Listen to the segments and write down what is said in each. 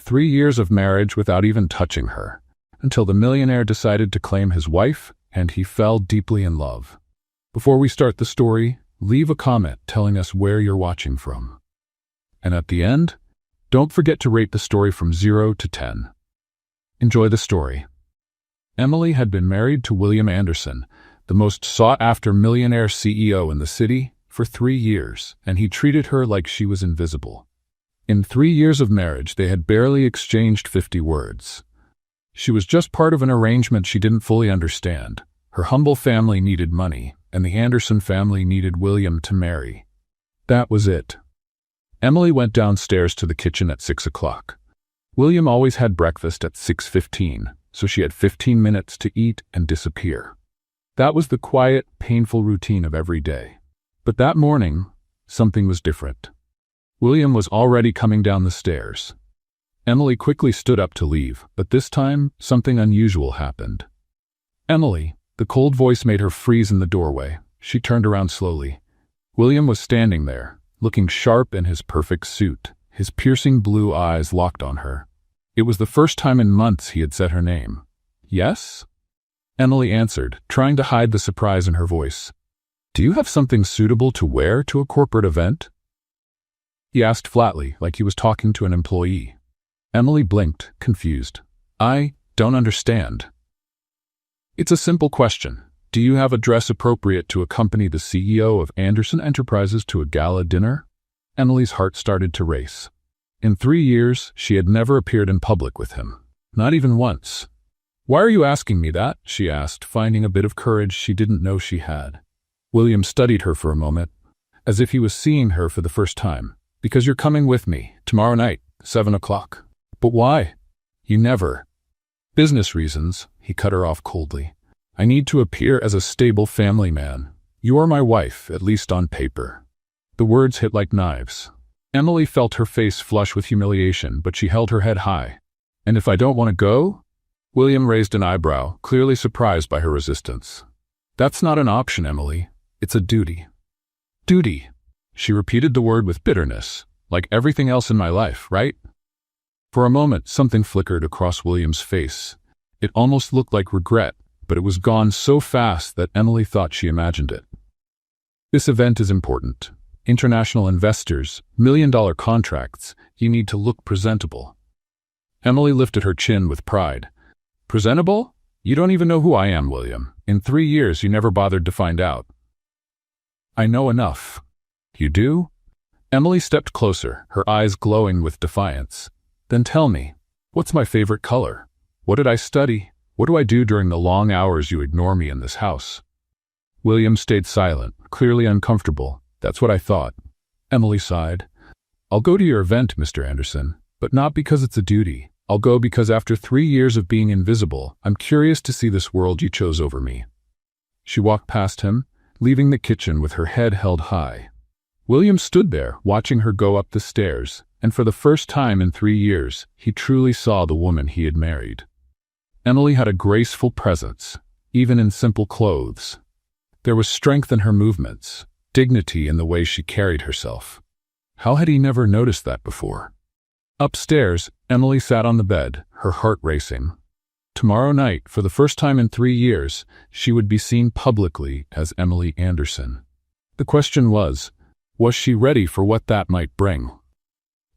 3 years of marriage without even touching her, until the millionaire decided to claim his wife, and he fell deeply in love. Before we start the story, leave a comment telling us where you're watching from. And at the end, don't forget to rate the story from 0 to 10. Enjoy the story. Emily had been married to William Anderson, the most sought-after millionaire CEO in the city, for 3 years, and he treated her like she was invisible. In 3 years of marriage, they had barely exchanged 50 words. She was just part of an arrangement she didn't fully understand. Her humble family needed money, and the Anderson family needed William to marry. That was it. Emily went downstairs to the kitchen at 6 o'clock. William always had breakfast at 6:15, so she had 15 minutes to eat and disappear. That was the quiet, painful routine of every day. But that morning, something was different. William was already coming down the stairs. Emily quickly stood up to leave, but this time, something unusual happened. "Emily," the cold voice made her freeze in the doorway. She turned around slowly. William was standing there, looking sharp in his perfect suit, his piercing blue eyes locked on her. It was the first time in months he had said her name. "Yes?" Emily answered, trying to hide the surprise in her voice. "Do you have something suitable to wear to a corporate event?" He asked flatly, like he was talking to an employee. Emily blinked, confused. "I don't understand." "It's a simple question. Do you have a dress appropriate to accompany the CEO of Anderson Enterprises to a gala dinner?" Emily's heart started to race. In 3 years, she had never appeared in public with him. Not even once. "Why are you asking me that?" she asked, finding a bit of courage she didn't know she had. William studied her for a moment, as if he was seeing her for the first time. "Because you're coming with me, tomorrow night, 7 o'clock. "But why?" "You never." "Business reasons," he cut her off coldly. "I need to appear as a stable family man. You are my wife, at least on paper." The words hit like knives. Emily felt her face flush with humiliation, but she held her head high. "And if I don't want to go?" William raised an eyebrow, clearly surprised by her resistance. "That's not an option, Emily. It's a duty." "Duty." She repeated the word with bitterness. "Like everything else in my life, right?" For a moment, something flickered across William's face. It almost looked like regret, but it was gone so fast that Emily thought she imagined it. "This event is important. International investors, million-dollar contracts. You need to look presentable." Emily lifted her chin with pride. "Presentable? You don't even know who I am, William. In 3 years, you never bothered to find out." "I know enough." "You do?" Emily stepped closer, her eyes glowing with defiance. "Then tell me, what's my favorite color? What did I study? What do I do during the long hours you ignore me in this house?" William stayed silent, clearly uncomfortable. "That's what I thought." Emily sighed. "I'll go to your event, Mr. Anderson, but not because it's a duty. I'll go because after 3 years of being invisible, I'm curious to see this world you chose over me." She walked past him, leaving the kitchen with her head held high. William stood there, watching her go up the stairs, and for the first time in 3 years, he truly saw the woman he had married. Emily had a graceful presence, even in simple clothes. There was strength in her movements, dignity in the way she carried herself. How had he never noticed that before? Upstairs, Emily sat on the bed, her heart racing. Tomorrow night, for the first time in 3 years, she would be seen publicly as Emily Anderson. The question was she ready for what that might bring?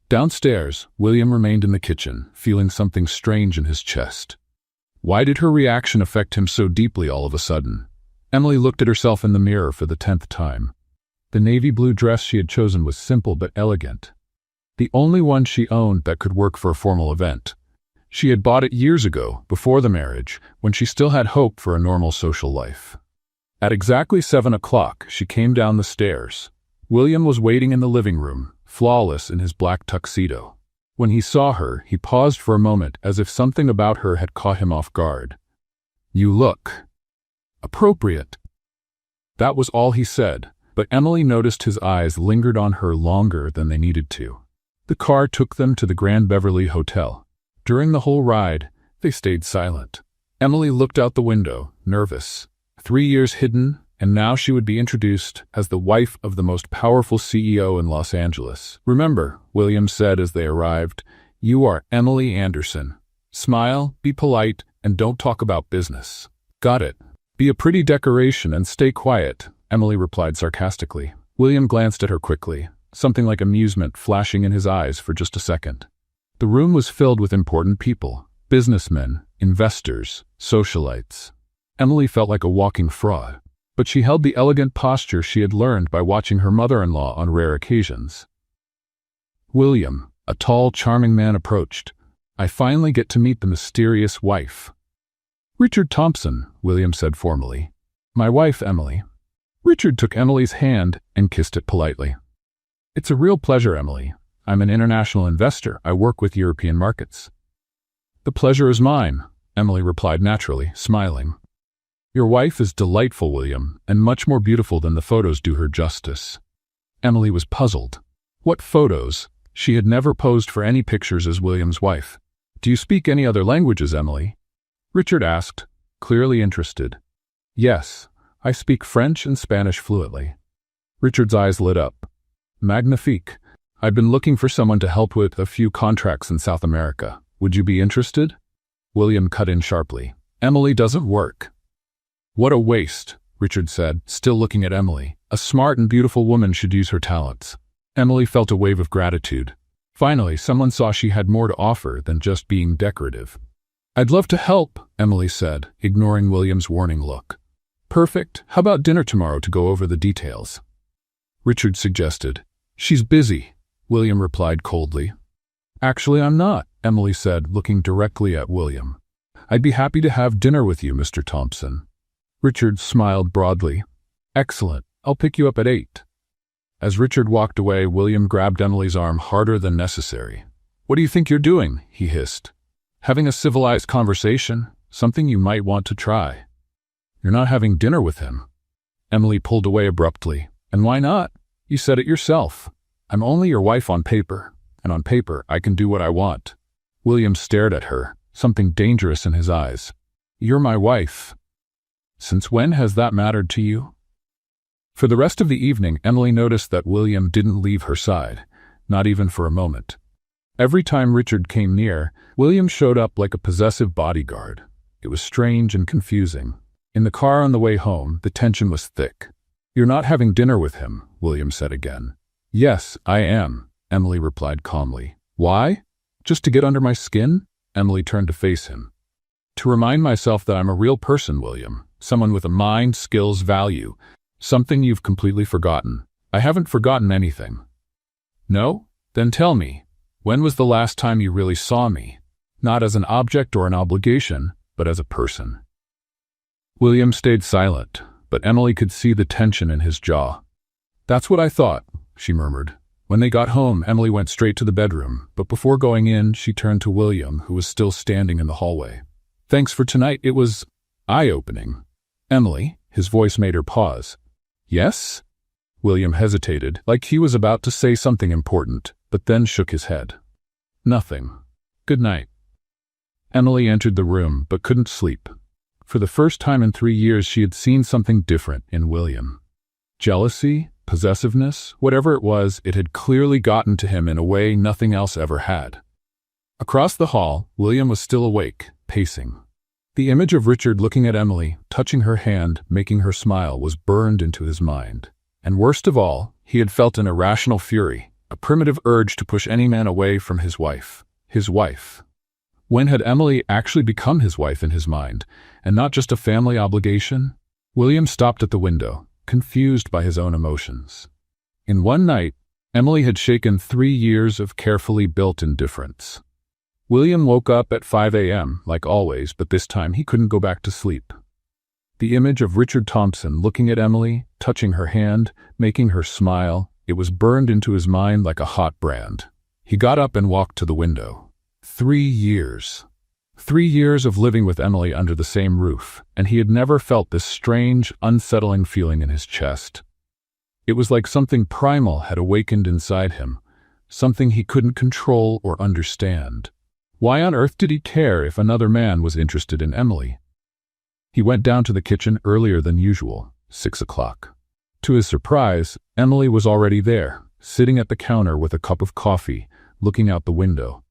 Downstairs, William remained in the kitchen, feeling something strange in his chest. Why did her reaction affect him so deeply all of a sudden? Emily looked at herself in the mirror for the 10th time. The navy blue dress she had chosen was simple but elegant. The only one she owned that could work for a formal event. She had bought it years ago, before the marriage, when she still had hope for a normal social life. At exactly 7 o'clock, she came down the stairs. William was waiting in the living room, flawless in his black tuxedo. When he saw her, he paused for a moment as if something about her had caught him off guard. "You look appropriate." That was all he said, but Emily noticed his eyes lingered on her longer than they needed to. The car took them to the Grand Beverly Hotel. During the whole ride, they stayed silent. Emily looked out the window, nervous. 3 years hidden, and now she would be introduced as the wife of the most powerful CEO in Los Angeles. "Remember," William said as they arrived, You are Emily Anderson. Smile, be polite, and don't talk about business. Got it. Be a pretty decoration and stay quiet, Emily replied sarcastically. William glanced at her quickly, something like amusement flashing in his eyes for just a second. The room was filled with important people, businessmen, investors, socialites. Emily felt like a walking fraud, but she held the elegant posture she had learned by watching her mother-in-law on rare occasions. William, a tall, charming man, approached. I finally get to meet the mysterious wife. Richard Thompson, William said formally. My wife, Emily. Richard took Emily's hand and kissed it politely. It's a real pleasure, Emily. I'm an international investor. I work with European markets. The pleasure is mine, Emily replied naturally, smiling. Your wife is delightful, William, and much more beautiful than the photos do her justice. Emily was puzzled. What photos? She had never posed for any pictures as William's wife. Do you speak any other languages, Emily? Richard asked, clearly interested. Yes, I speak French and Spanish fluently. Richard's eyes lit up. Magnifique. I've been looking for someone to help with a few contracts in South America. Would you be interested? William cut in sharply. Emily doesn't work. What a waste, Richard said, still looking at Emily. A smart and beautiful woman should use her talents. Emily felt a wave of gratitude. Finally, someone saw she had more to offer than just being decorative. I'd love to help, Emily said, ignoring William's warning look. Perfect. How about dinner tomorrow to go over the details? Richard suggested. She's busy, William replied coldly. Actually, I'm not, Emily said, looking directly at William. I'd be happy to have dinner with you, Mr. Thompson. Richard smiled broadly. Excellent. I'll pick you up at 8. As Richard walked away, William grabbed Emily's arm harder than necessary. What do you think you're doing? He hissed. Having a civilized conversation, something you might want to try. You're not having dinner with him. Emily pulled away abruptly. And why not? You said it yourself. I'm only your wife on paper, and on paper I can do what I want. William stared at her, something dangerous in his eyes. You're my wife. Since when has that mattered to you? For the rest of the evening, Emily noticed that William didn't leave her side, not even for a moment. Every time Richard came near, William showed up like a possessive bodyguard. It was strange and confusing. In the car on the way home, the tension was thick. You're not having dinner with him, William said again. Yes, I am, Emily replied calmly. Why? Just to get under my skin? Emily turned to face him. To remind myself that I'm a real person, William. Someone with a mind, skills, value. Something you've completely forgotten. I haven't forgotten anything. No? Then tell me, when was the last time you really saw me? Not as an object or an obligation, but as a person. William stayed silent, but Emily could see the tension in his jaw. That's what I thought, she murmured. When they got home, Emily went straight to the bedroom, but before going in, she turned to William, who was still standing in the hallway. Thanks for tonight. It was eye-opening. Emily, his voice made her pause. Yes? William hesitated, like he was about to say something important, but then shook his head. Nothing. Good night. Emily entered the room, but couldn't sleep. For the first time in 3 years, she had seen something different in William. Jealousy, possessiveness, whatever it was, it had clearly gotten to him in a way nothing else ever had. Across the hall, William was still awake, pacing. The image of Richard looking at Emily, touching her hand, making her smile, was burned into his mind. And worst of all, he had felt an irrational fury, a primitive urge to push any man away from his wife. His wife. When had Emily actually become his wife in his mind, and not just a family obligation? William stopped at the window, confused by his own emotions. In one night, Emily had shaken 3 years of carefully built indifference. William woke up at 5 a.m., like always, but this time he couldn't go back to sleep. The image of Richard Thompson looking at Emily, touching her hand, making her smile, it was burned into his mind like a hot brand. He got up and walked to the window. 3 years. 3 years of living with Emily under the same roof, and he had never felt this strange, unsettling feeling in his chest. It was like something primal had awakened inside him, something he couldn't control or understand. Why on earth did he care if another man was interested in Emily? He went down to the kitchen earlier than usual, 6 o'clock. To his surprise, Emily was already there, sitting at the counter with a cup of coffee, looking out the window.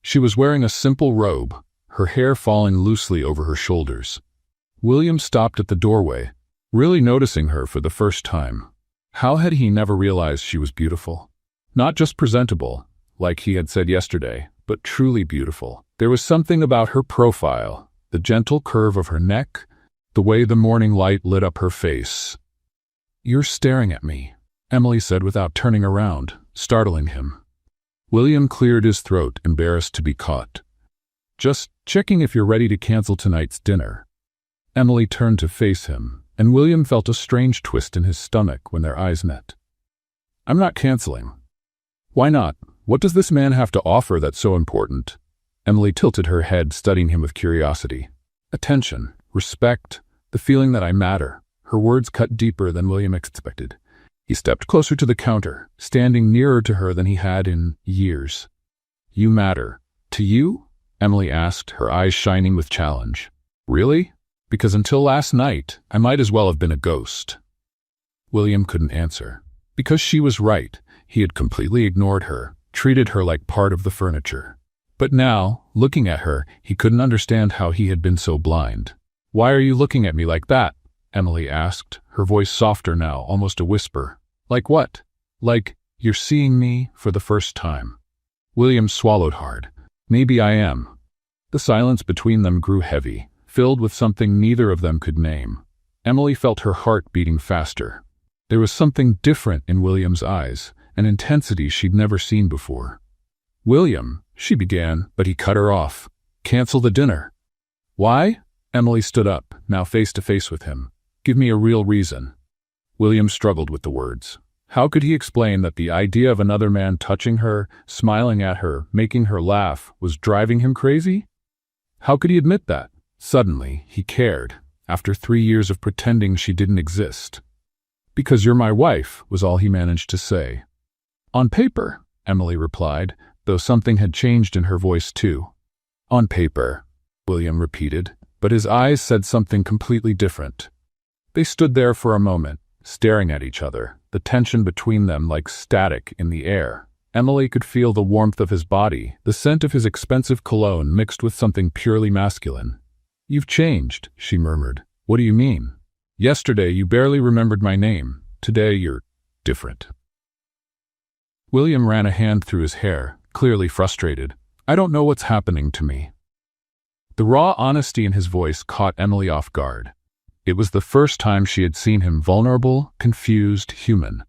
She was wearing a simple robe, her hair falling loosely over her shoulders. William stopped at the doorway, really noticing her for the first time. How had he never realized she was beautiful? Not just presentable, like he had said yesterday, but truly beautiful. There was something about her profile, the gentle curve of her neck, the way the morning light lit up her face. "You're staring at me," Emily said without turning around, startling him. William cleared his throat, embarrassed to be caught. "Just checking if you're ready to cancel tonight's dinner." Emily turned to face him, and William felt a strange twist in his stomach when their eyes met. "I'm not canceling." "Why not? What does this man have to offer that's so important?" Emily tilted her head, studying him with curiosity. "Attention, respect, the feeling that I matter." Her words cut deeper than William expected. He stepped closer to the counter, standing nearer to her than he had in years. "You matter. To you?" Emily asked, her eyes shining with challenge. "Really? Because until last night, I might as well have been a ghost." William couldn't answer. Because she was right, he had completely ignored her, treated her like part of the furniture. But now, looking at her, he couldn't understand how he had been so blind. "Why are you looking at me like that?" Emily asked, her voice softer now, almost a whisper. "Like what?" "Like, you're seeing me for the first time." William swallowed hard. "Maybe I am." The silence between them grew heavy, filled with something neither of them could name. Emily felt her heart beating faster. There was something different in William's eyes, an intensity she'd never seen before. "William," she began, but he cut her off. "Cancel the dinner." "Why?" Emily stood up, now face to face with him. "Give me a real reason." William struggled with the words. How could he explain that the idea of another man touching her, smiling at her, making her laugh, was driving him crazy? How could he admit that? Suddenly, he cared, after 3 years of pretending she didn't exist. "Because you're my wife," was all he managed to say. "On paper," Emily replied, though something had changed in her voice too. "On paper," William repeated, but his eyes said something completely different. They stood there for a moment, staring at each other, the tension between them like static in the air. Emily could feel the warmth of his body, the scent of his expensive cologne mixed with something purely masculine. "You've changed," she murmured. "What do you mean?" "Yesterday you barely remembered my name. Today you're different." William ran a hand through his hair, clearly frustrated. "I don't know what's happening to me." The raw honesty in his voice caught Emily off guard. It was the first time she had seen him vulnerable, confused, human.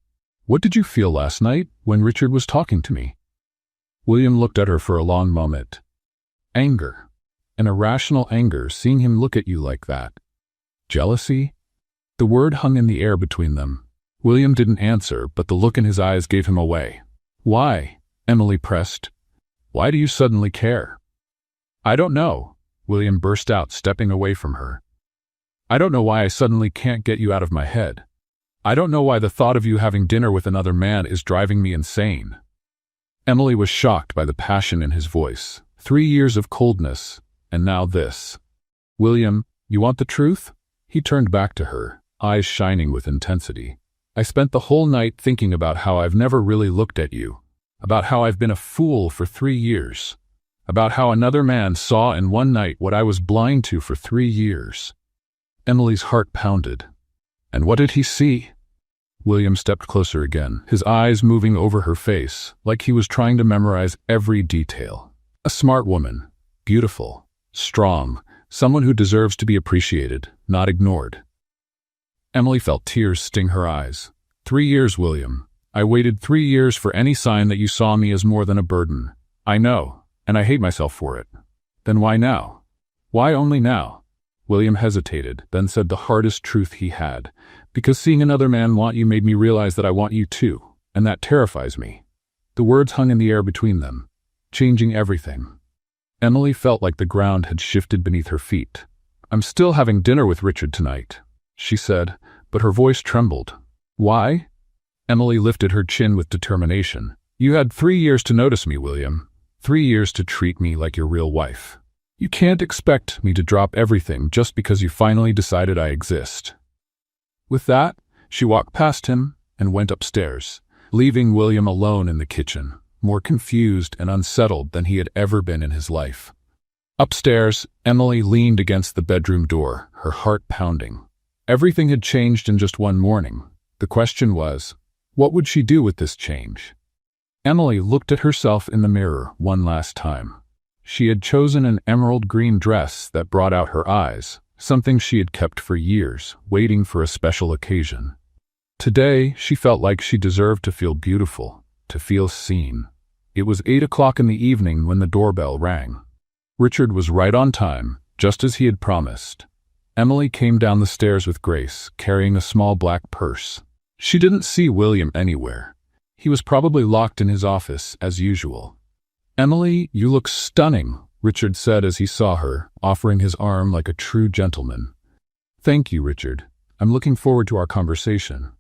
"What did you feel last night when Richard was talking to me?" William looked at her for a long moment. "Anger. An irrational anger, seeing him look at you like that. Jealousy?" The word hung in the air between them. William didn't answer, but the look in his eyes gave him away. "Why?" Emily pressed. "Why do you suddenly care?" "I don't know," William burst out, stepping away from her. "I don't know why I suddenly can't get you out of my head. I don't know why the thought of you having dinner with another man is driving me insane." Emily was shocked by the passion in his voice. 3 years of coldness, and now this. "William, you want the truth?" He turned back to her, eyes shining with intensity. "I spent the whole night thinking about how I've never really looked at you, about how I've been a fool for 3 years, about how another man saw in one night what I was blind to for 3 years. Emily's heart pounded. "And what did he see?" William stepped closer again, his eyes moving over her face, like he was trying to memorize every detail. A smart woman, beautiful, strong, someone who deserves to be appreciated, not ignored. Emily felt tears sting her eyes. 3 years, William. I waited 3 years for any sign that you saw me as more than a burden. I know, and I hate myself for it. Then why now? Why only now? William hesitated, then said the hardest truth he had. "Because seeing another man want you made me realize that I want you too, and that terrifies me." The words hung in the air between them, changing everything. Emily felt like the ground had shifted beneath her feet. "I'm still having dinner with Richard tonight," she said, but her voice trembled. "Why?" Emily lifted her chin with determination. "You had 3 years to notice me, William. 3 years to treat me like your real wife. You can't expect me to drop everything just because you finally decided I exist." With that, she walked past him and went upstairs, leaving William alone in the kitchen. more confused and unsettled than he had ever been in his life. Upstairs, Emily leaned against the bedroom door, her heart pounding. Everything had changed in just one morning. The question was, what would she do with this change? Emily looked at herself in the mirror one last time. She had chosen an emerald green dress that brought out her eyes, something she had kept for years, waiting for a special occasion. Today, she felt like she deserved to feel beautiful, to feel seen. It was 8 o'clock in the evening when the doorbell rang. Richard was right on time, just as he had promised. Emily came down the stairs with Grace, carrying a small black purse. She didn't see William anywhere. He was probably locked in his office, as usual. "Emily, you look stunning," Richard said as he saw her, offering his arm like a true gentleman. "Thank you, Richard. I'm looking forward to our conversation."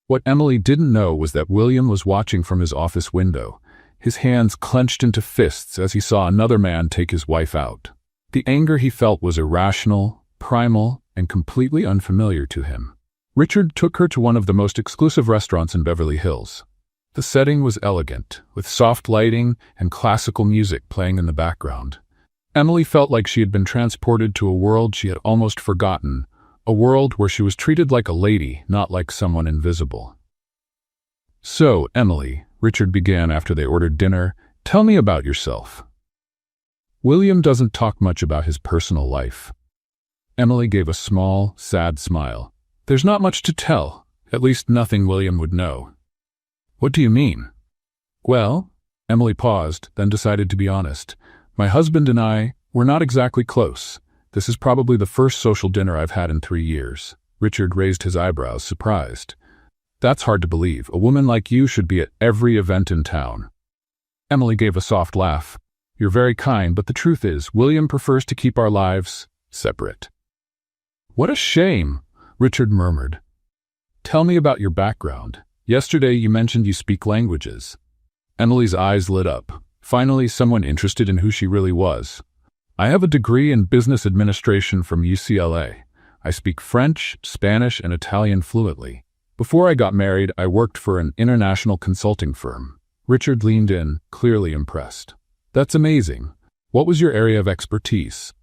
What Emily didn't know was that William was watching from his office window, his hands clenched into fists as he saw another man take his wife out. The anger he felt was irrational, primal, and completely unfamiliar to him. Richard took her to one of the most exclusive restaurants in Beverly Hills. The setting was elegant, with soft lighting and classical music playing in the background. Emily felt like she had been transported to a world she had almost forgotten, a world where she was treated like a lady, not like someone invisible. "So, Emily," Richard began after they ordered dinner, "tell me about yourself." William doesn't talk much about his personal life. Emily gave a small, sad smile. "There's not much to tell, at least nothing William would know." "What do you mean?" "Well," Emily paused, then decided to be honest. "My husband and I, we're not exactly close. This is probably the first social dinner I've had in 3 years." Richard raised his eyebrows, surprised. "That's hard to believe. A woman like you should be at every event in town." Emily gave a soft laugh. "You're very kind, but the truth is, William prefers to keep our lives separate." "What a shame," Richard murmured. "Tell me about your background. Yesterday you mentioned you speak languages." Emily's eyes lit up. Finally, someone interested in who she really was. "I have a degree in business administration from UCLA. I speak French, Spanish, and Italian fluently. Before I got married, I worked for an international consulting firm." Richard leaned in, clearly impressed. "That's amazing. What was your area of expertise?"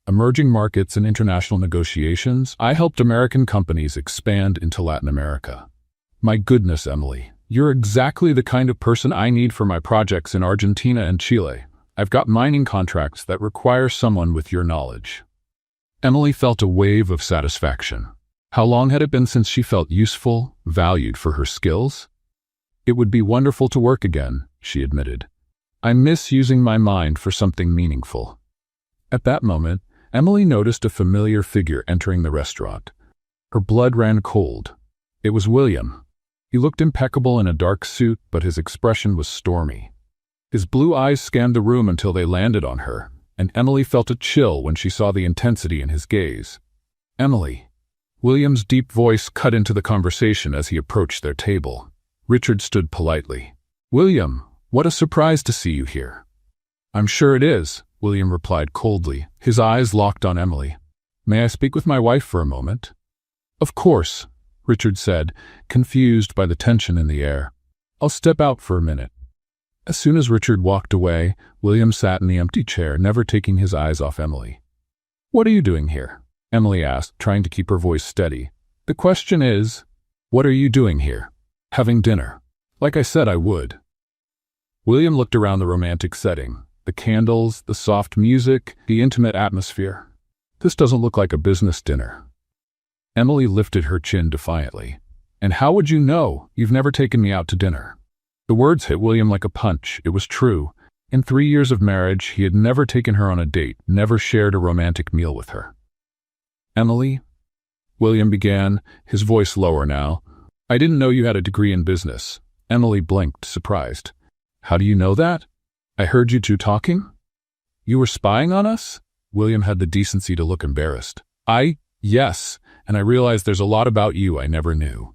"Emerging markets and international negotiations. I helped American companies expand into Latin America." "My goodness, Emily, you're exactly the kind of person I need for my projects in Argentina and Chile. I've got mining contracts that require someone with your knowledge." Emily felt a wave of satisfaction. How long had it been since she felt useful, valued for her skills? "It would be wonderful to work again," she admitted. "I miss using my mind for something meaningful." At that moment, Emily noticed a familiar figure entering the restaurant. Her blood ran cold. It was William. He looked impeccable in a dark suit, but his expression was stormy. His blue eyes scanned the room until they landed on her, and Emily felt a chill when she saw the intensity in his gaze. "Emily." William's deep voice cut into the conversation as he approached their table. Richard stood politely. "William, what a surprise to see you here." "I'm sure it is," William replied coldly, his eyes locked on Emily. "May I speak with my wife for a moment?" "Of course," Richard said, confused by the tension in the air. "I'll step out for a minute." As soon as Richard walked away, William sat in the empty chair, never taking his eyes off Emily. "What are you doing here?" Emily asked, trying to keep her voice steady. "The question is, what are you doing here?" "Having dinner. Like I said I would." William looked around the romantic setting, the candles, the soft music, the intimate atmosphere. "This doesn't look like a business dinner." Emily lifted her chin defiantly. "And how would you know? You've never taken me out to dinner." The words hit William like a punch. It was true. In 3 years of marriage, he had never taken her on a date, never shared a romantic meal with her. "Emily," William began, his voice lower now, "I didn't know you had a degree in business." Emily blinked, surprised. "How do you know that?" "I heard you two talking." "You were spying on us?" William had the decency to look embarrassed. Yes, and I realized there's a lot about you I never knew."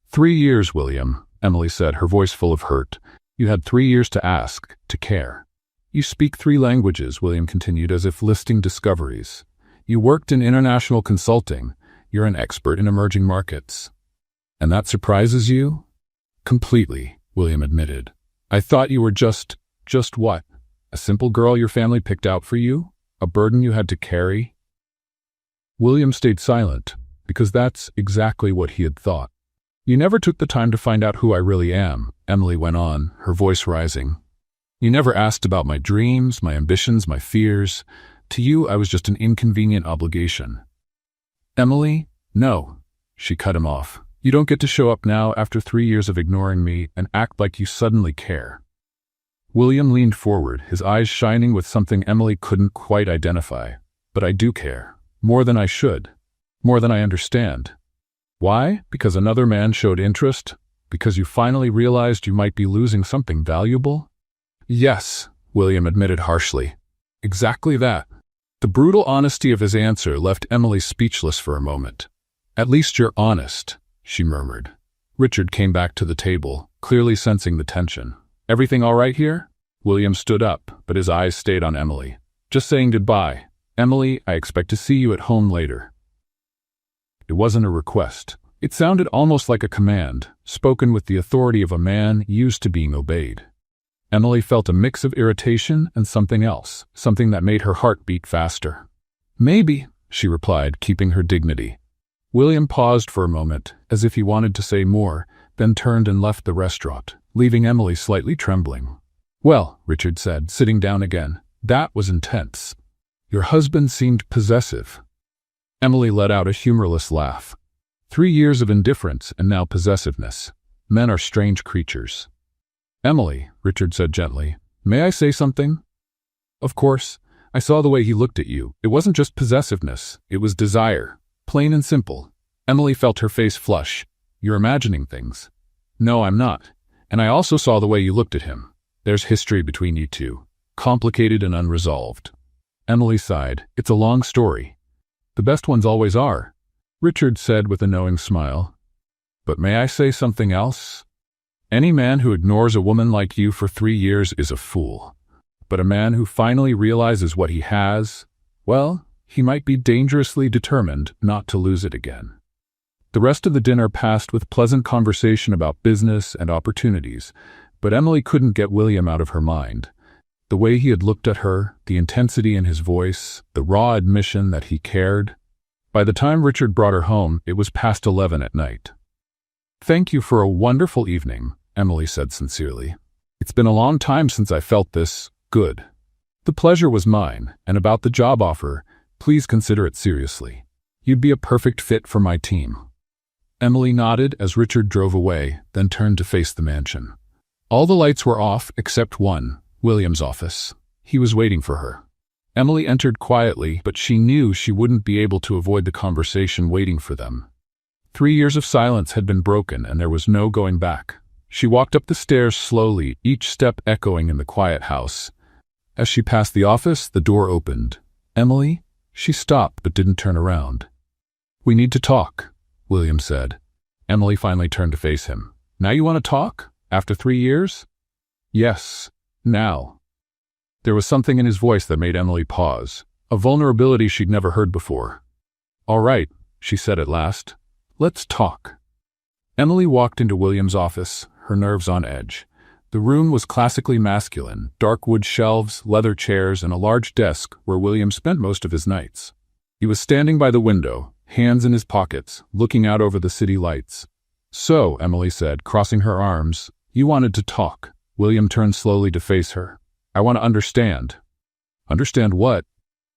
3 years, William," Emily said, her voice full of hurt. "You had 3 years to ask, to care." "You speak 3 languages," William continued, as if listing discoveries. "You worked in international consulting. You're an expert in emerging markets." "And that surprises you?" "Completely," William admitted. I thought you were just what? A simple girl your family picked out for you? A burden you had to carry?" William stayed silent, because that's exactly what he had thought. "You never took the time to find out who I really am," Emily went on, her voice rising. "You never asked about my dreams, my ambitions, my fears. To you, I was just an inconvenient obligation." "Emily, no," she cut him off. "You don't get to show up now after 3 years of ignoring me and act like you suddenly care." William leaned forward, his eyes shining with something Emily couldn't quite identify. "But I do care. More than I should. More than I understand." "Why? Because another man showed interest? Because you finally realized you might be losing something valuable?" "Yes," William admitted harshly. "Exactly that." The brutal honesty of his answer left Emily speechless for a moment. "At least you're honest," she murmured. Richard came back to the table, clearly sensing the tension. "Everything all right here?" William stood up, but his eyes stayed on Emily. "Just saying goodbye. Emily, I expect to see you at home later." It wasn't a request. It sounded almost like a command, spoken with the authority of a man used to being obeyed. Emily felt a mix of irritation and something else, something that made her heart beat faster. "Maybe," she replied, keeping her dignity. William paused for a moment, as if he wanted to say more, then turned and left the restaurant, leaving Emily slightly trembling. "Well," Richard said, sitting down again, "that was intense. Your husband seemed possessive." Emily let out a humorless laugh. 3 years of indifference and now possessiveness. Men are strange creatures. "Emily," Richard said gently, "may I say something?" "Of course. I saw the way he looked at you. It wasn't just possessiveness, it was desire. Plain and simple." Emily felt her face flush. "You're imagining things." "No, I'm not. And I also saw the way you looked at him. There's history between you two. Complicated and unresolved." Emily sighed. "It's a long story." "The best ones always are," Richard said with a knowing smile. "But may I say something else? Any man who ignores a woman like you for 3 years is a fool. But a man who finally realizes what he has, well, he might be dangerously determined not to lose it again." The rest of the dinner passed with pleasant conversation about business and opportunities, but Emily couldn't get William out of her mind. The way he had looked at her, the intensity in his voice, the raw admission that he cared. By the time Richard brought her home, it was past 11 at night. "Thank you for a wonderful evening," Emily said sincerely. "It's been a long time since I felt this good. The pleasure was mine, and about the job offer, please consider it seriously. You'd be a perfect fit for my team." Emily nodded as Richard drove away, then turned to face the mansion. All the lights were off except one, William's office. He was waiting for her. Emily entered quietly, but she knew she wouldn't be able to avoid the conversation waiting for them. 3 years of silence had been broken, and there was no going back. She walked up the stairs slowly, each step echoing in the quiet house. As she passed the office, the door opened. "Emily?" She stopped but didn't turn around. "We need to talk," William said. Emily finally turned to face him. "Now you want to talk? After 3 years?" "Yes, now." There was something in his voice that made Emily pause, a vulnerability she'd never heard before. "All right," she said at last. "Let's talk." Emily walked into William's office, her nerves on edge. The room was classically masculine, dark wood shelves, leather chairs, and a large desk where William spent most of his nights. He was standing by the window, hands in his pockets, looking out over the city lights. "So," Emily said, crossing her arms, "you wanted to talk." William turned slowly to face her. "I want to understand." "Understand what?"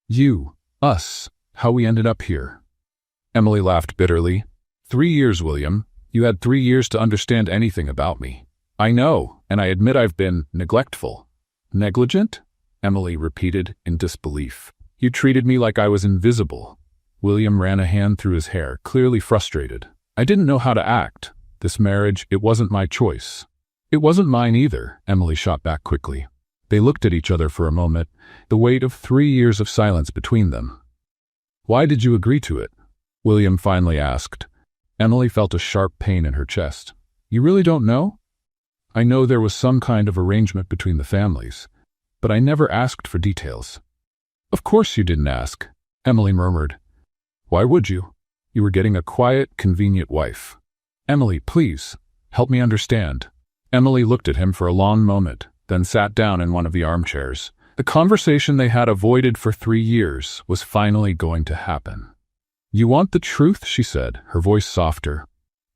"You, us, how we ended up here." Emily laughed bitterly. 3 years, William. You had 3 years to understand anything about me. "I know, and I admit I've been neglectful." "Negligent?" Emily repeated in disbelief. "You treated me like I was invisible." William ran a hand through his hair, clearly frustrated. "I didn't know how to act. This marriage, it wasn't my choice." "It wasn't mine either," Emily shot back quickly. They looked at each other for a moment, the weight of 3 years of silence between them. "Why did you agree to it?" William finally asked. Emily felt a sharp pain in her chest. "You really don't know?" "I know there was some kind of arrangement between the families, but I never asked for details." "Of course you didn't ask," Emily murmured. "Why would you? You were getting a quiet, convenient wife." "Emily, please, help me understand." Emily looked at him for a long moment, then sat down in one of the armchairs. The conversation they had avoided for 3 years was finally going to happen. "You want the truth?" she said, her voice softer.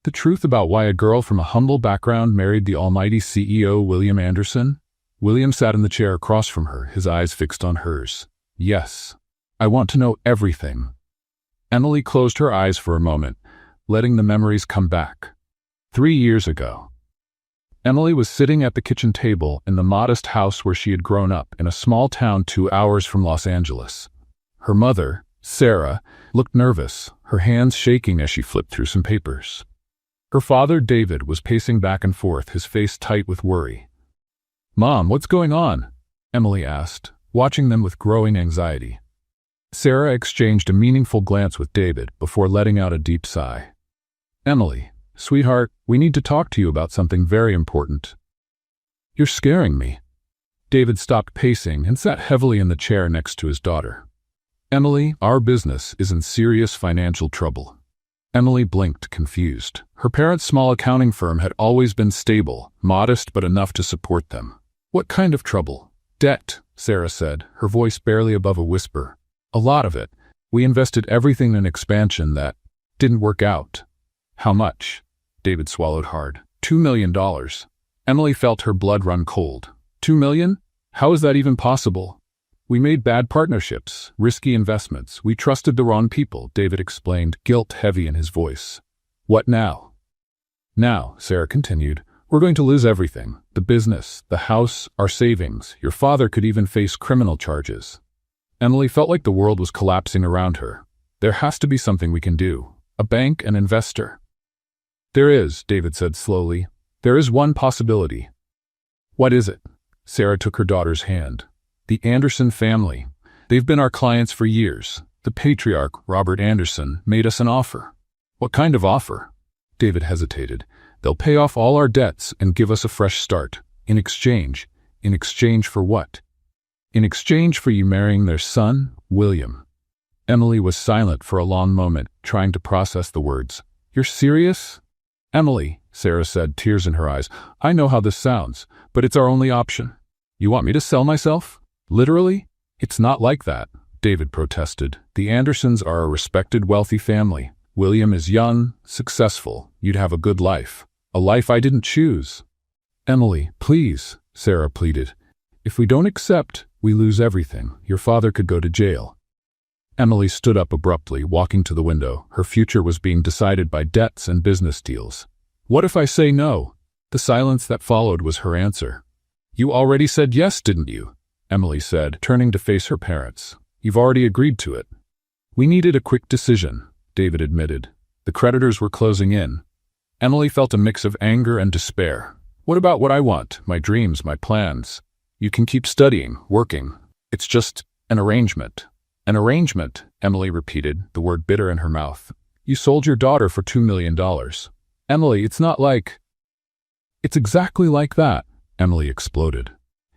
"The truth about why a girl from a humble background married the almighty CEO William Anderson?" William sat in the chair across from her, his eyes fixed on hers. "Yes. I want to know everything." Emily closed her eyes for a moment, letting the memories come back. 3 years ago. Emily was sitting at the kitchen table in the modest house where she had grown up in a small town 2 hours from Los Angeles. Her mother, Sarah, looked nervous, her hands shaking as she flipped through some papers. Her father, David, was pacing back and forth, his face tight with worry. "Mom, what's going on?" Emily asked, watching them with growing anxiety. Sarah exchanged a meaningful glance with David before letting out a deep sigh. "Emily, sweetheart, we need to talk to you about something very important." "You're scaring me." David stopped pacing and sat heavily in the chair next to his daughter. "Emily, our business is in serious financial trouble." Emily blinked, confused. Her parents' small accounting firm had always been stable, modest but enough to support them. "What kind of trouble?" "Debt," Sarah said, her voice barely above a whisper. "A lot of it. We invested everything in expansion that didn't work out." "How much?" David swallowed hard. $2 million. Emily felt her blood run cold. $2 million? How is that even possible? "We made bad partnerships, risky investments. We trusted the wrong people," David explained, guilt heavy in his voice. "What now?" "Now," Sarah continued, "we're going to lose everything. The business, the house, our savings. Your father could even face criminal charges." Emily felt like the world was collapsing around her. "There has to be something we can do. A bank, an investor." "There is," David said slowly. "There is one possibility." "What is it?" Sarah took her daughter's hand. "The Anderson family. They've been our clients for years. The patriarch, Robert Anderson, made us an offer." "What kind of offer?" David hesitated. "They'll pay off all our debts and give us a fresh start. In exchange. In exchange for what?" "In exchange for you marrying their son, William." Emily was silent for a long moment, trying to process the words. "You're serious?" "Emily," Sarah said, tears in her eyes, "I know how this sounds, but it's our only option." "You want me to sell myself? Literally?" "It's not like that," David protested. "The Andersons are a respected, wealthy family. William is young, successful. You'd have a good life. A life I didn't choose." "Emily, please," Sarah pleaded. "If we don't accept, we lose everything. Your father could go to jail." Emily stood up abruptly, walking to the window. Her future was being decided by debts and business deals. "What if I say no?" The silence that followed was her answer. "You already said yes, didn't you?" Emily said, turning to face her parents. "You've already agreed to it." "We needed a quick decision," David admitted. The creditors were closing in. Emily felt a mix of anger and despair. "What about what I want, my dreams, my plans? You can keep studying, working. It's just an arrangement." "An arrangement," Emily repeated, the word bitter in her mouth. "You sold your daughter for $2 million. Emily, it's not like—" "It's exactly like that," Emily exploded.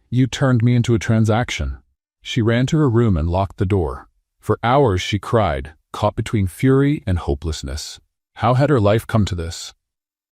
"You turned me into a transaction." She ran to her room and locked the door. For hours she cried, caught between fury and hopelessness. How had her life come to this?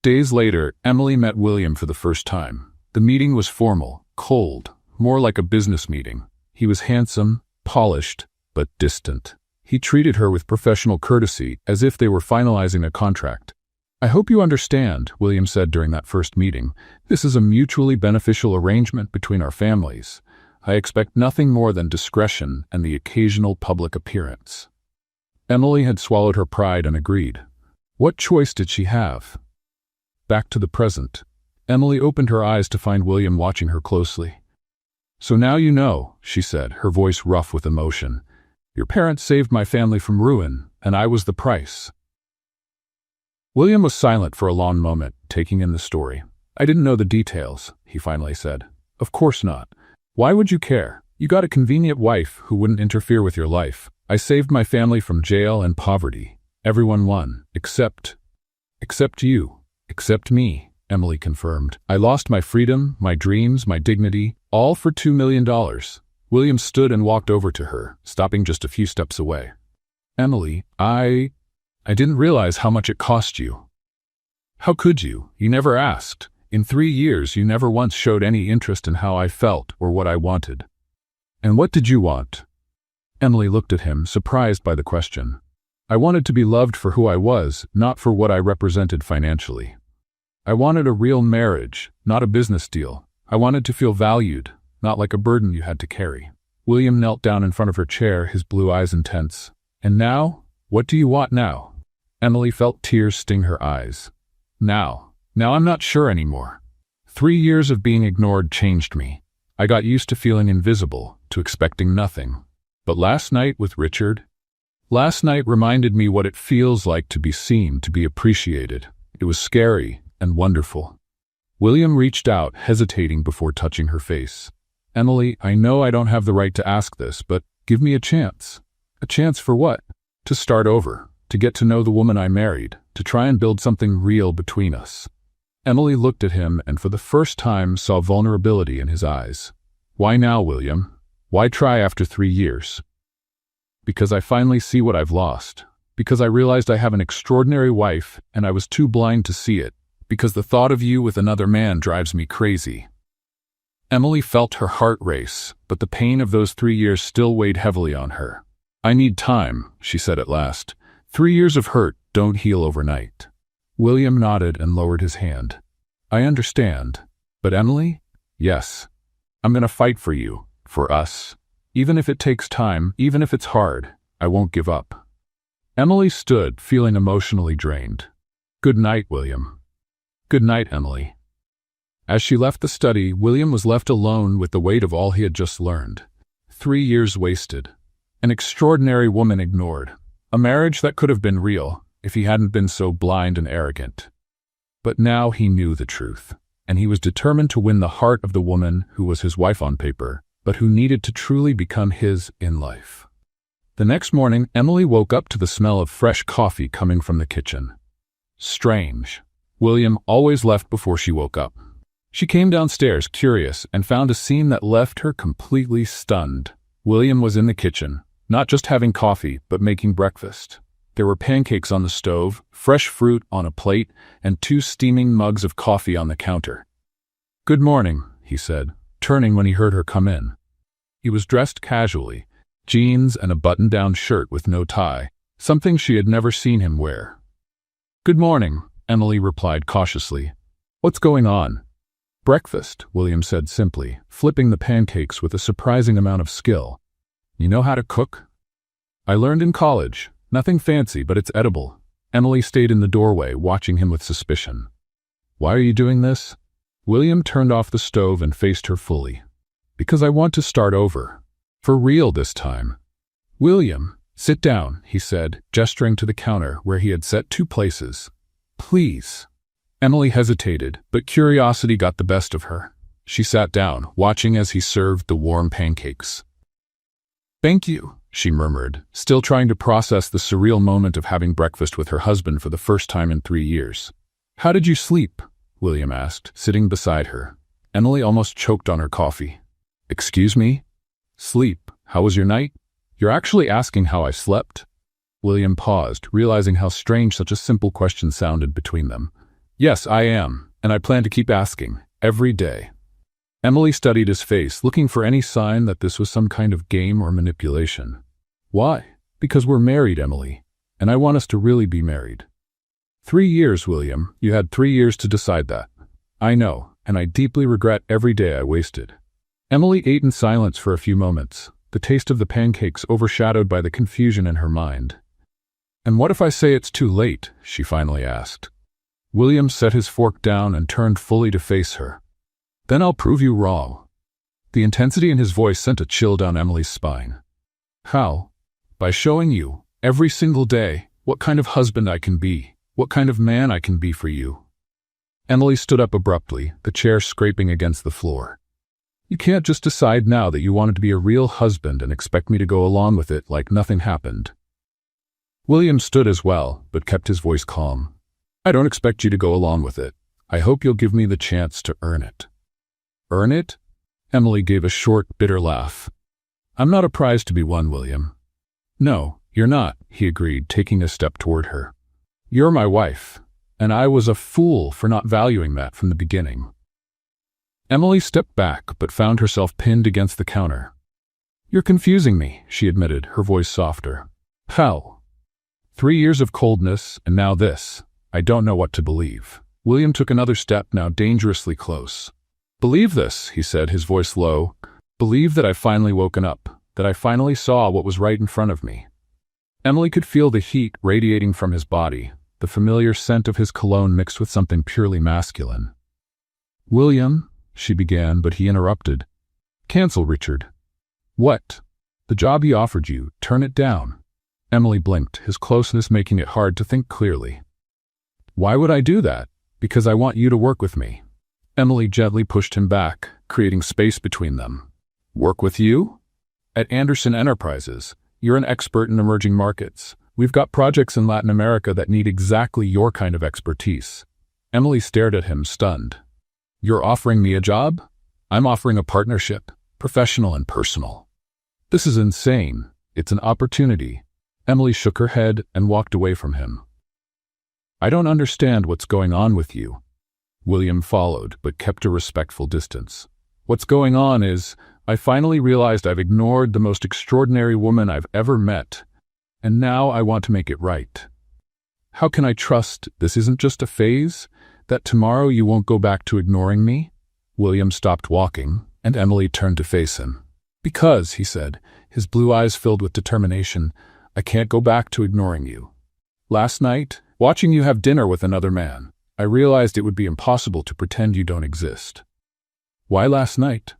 Days later, Emily met William for the first time. The meeting was formal, cold, more like a business meeting. He was handsome, polished, but distant. He treated her with professional courtesy, as if they were finalizing a contract. "I hope you understand," William said during that first meeting. "This is a mutually beneficial arrangement between our families. I expect nothing more than discretion and the occasional public appearance." Emily had swallowed her pride and agreed. What choice did she have? Back to the present. Emily opened her eyes to find William watching her closely. "So now you know," she said, her voice rough with emotion. "Your parents saved my family from ruin, and I was the price." William was silent for a long moment, taking in the story. "I didn't know the details," he finally said. "Of course not. Why would you care? You got a convenient wife who wouldn't interfere with your life. I saved my family from jail and poverty. Everyone won, except you, except me," Emily confirmed. "I lost my freedom, my dreams, my dignity, all for $2 million. William stood and walked over to her, stopping just a few steps away. "Emily, I didn't realize how much it cost you." "How could you? You never asked. In 3 years, you never once showed any interest in how I felt or what I wanted. And what did you want? Emily looked at him, surprised by the question. I wanted to be loved for who I was, not for what I represented financially. I wanted a real marriage, not a business deal. I wanted to feel valued, not like a burden you had to carry. William knelt down in front of her chair, his blue eyes intense. And now? What do you want now? Emily felt tears sting her eyes. Now I'm not sure anymore. 3 years of being ignored changed me. I got used to feeling invisible, to expecting nothing. But last night with Richard, last night reminded me what it feels like to be seen, to be appreciated. It was scary and wonderful. William reached out, hesitating before touching her face. Emily, I know I don't have the right to ask this, but give me a chance. A chance for what? To start over, to get to know the woman I married, to try and build something real between us. Emily looked at him and for the first time saw vulnerability in his eyes. Why now, William? Why try after 3 years? Because I finally see what I've lost. Because I realized I have an extraordinary wife and I was too blind to see it. Because the thought of you with another man drives me crazy. Emily felt her heart race, but the pain of those 3 years still weighed heavily on her. I need time, she said at last. 3 years of hurt don't heal overnight. William nodded and lowered his hand. I understand. But Emily? Yes. I'm going to fight for you, for us. Even if it takes time, even if it's hard, I won't give up. Emily stood, feeling emotionally drained. Good night, William. Good night, Emily. As she left the study, William was left alone with the weight of all he had just learned. 3 years wasted. An extraordinary woman ignored. A marriage that could have been real, if he hadn't been so blind and arrogant. But now he knew the truth, and he was determined to win the heart of the woman who was his wife on paper, but who needed to truly become his in life. The next morning, Emily woke up to the smell of fresh coffee coming from the kitchen. Strange. William always left before she woke up. She came downstairs, curious, and found a scene that left her completely stunned. William was in the kitchen, not just having coffee, but making breakfast. There were pancakes on the stove, fresh fruit on a plate, and 2 steaming mugs of coffee on the counter. Good morning, he said, turning when he heard her come in. He was dressed casually, jeans and a button-down shirt with no tie, something she had never seen him wear. Good morning, Emily replied cautiously. What's going on? Breakfast, William said simply, flipping the pancakes with a surprising amount of skill. You know how to cook? I learned in college. Nothing fancy, but it's edible. Emily stayed in the doorway, watching him with suspicion. Why are you doing this? William turned off the stove and faced her fully. Because I want to start over. For real this time. William, sit down, he said, gesturing to the counter where he had set 2 places. Please. Emily hesitated, but curiosity got the best of her. She sat down, watching as he served the warm pancakes. Thank you, she murmured, still trying to process the surreal moment of having breakfast with her husband for the first time in 3 years. How did you sleep? William asked, sitting beside her. Emily almost choked on her coffee. Excuse me? Sleep. How was your night? You're actually asking how I slept? William paused, realizing how strange such a simple question sounded between them. Yes, I am, and I plan to keep asking, every day. Emily studied his face, looking for any sign that this was some kind of game or manipulation. Why? Because we're married, Emily, and I want us to really be married. 3 years, William. You had 3 years to decide that. I know, and I deeply regret every day I wasted. Emily ate in silence for a few moments, the taste of the pancakes overshadowed by the confusion in her mind. And what if I say it's too late? She finally asked. William set his fork down and turned fully to face her. Then I'll prove you wrong. The intensity in his voice sent a chill down Emily's spine. How? By showing you, every single day, what kind of husband I can be, what kind of man I can be for you. Emily stood up abruptly, the chair scraping against the floor. You can't just decide now that you wanted to be a real husband and expect me to go along with it like nothing happened. William stood as well, but kept his voice calm. I don't expect you to go along with it. I hope you'll give me the chance to earn it. Earn it? Emily gave a short, bitter laugh. I'm not a prize to be won, William. No, you're not, he agreed, taking a step toward her. You're my wife, And I was a fool for not valuing that from the beginning. Emily stepped back, but found herself pinned against the counter. You're confusing me, she admitted, her voice softer. How? 3 years of coldness, and now this. I don't know what to believe. William took another step, now dangerously close. Believe this, he said, his voice low. Believe that I've finally woken up, that I finally saw what was right in front of me. Emily could feel the heat radiating from his body, the familiar scent of his cologne mixed with something purely masculine. William, she began, but he interrupted. Cancel, Richard. What? The job he offered you, turn it down. Emily blinked, his closeness making it hard to think clearly. Why would I do that? Because I want you to work with me. Emily gently pushed him back, creating space between them. Work with you? At Anderson Enterprises, you're an expert in emerging markets. We've got projects in Latin America that need exactly your kind of expertise. Emily stared at him, stunned. You're offering me a job? I'm offering a partnership, professional and personal. This is insane. It's an opportunity. Emily shook her head and walked away from him. I don't understand what's going on with you. William followed, but kept a respectful distance. What's going on is, I finally realized I've ignored the most extraordinary woman I've ever met, and now I want to make it right. How can I trust this isn't just a phase? That tomorrow you won't go back to ignoring me? William stopped walking, and Emily turned to face him. Because, he said, his blue eyes filled with determination, I can't go back to ignoring you. Last night, watching you have dinner with another man, I realized it would be impossible to pretend you don't exist. Why last night?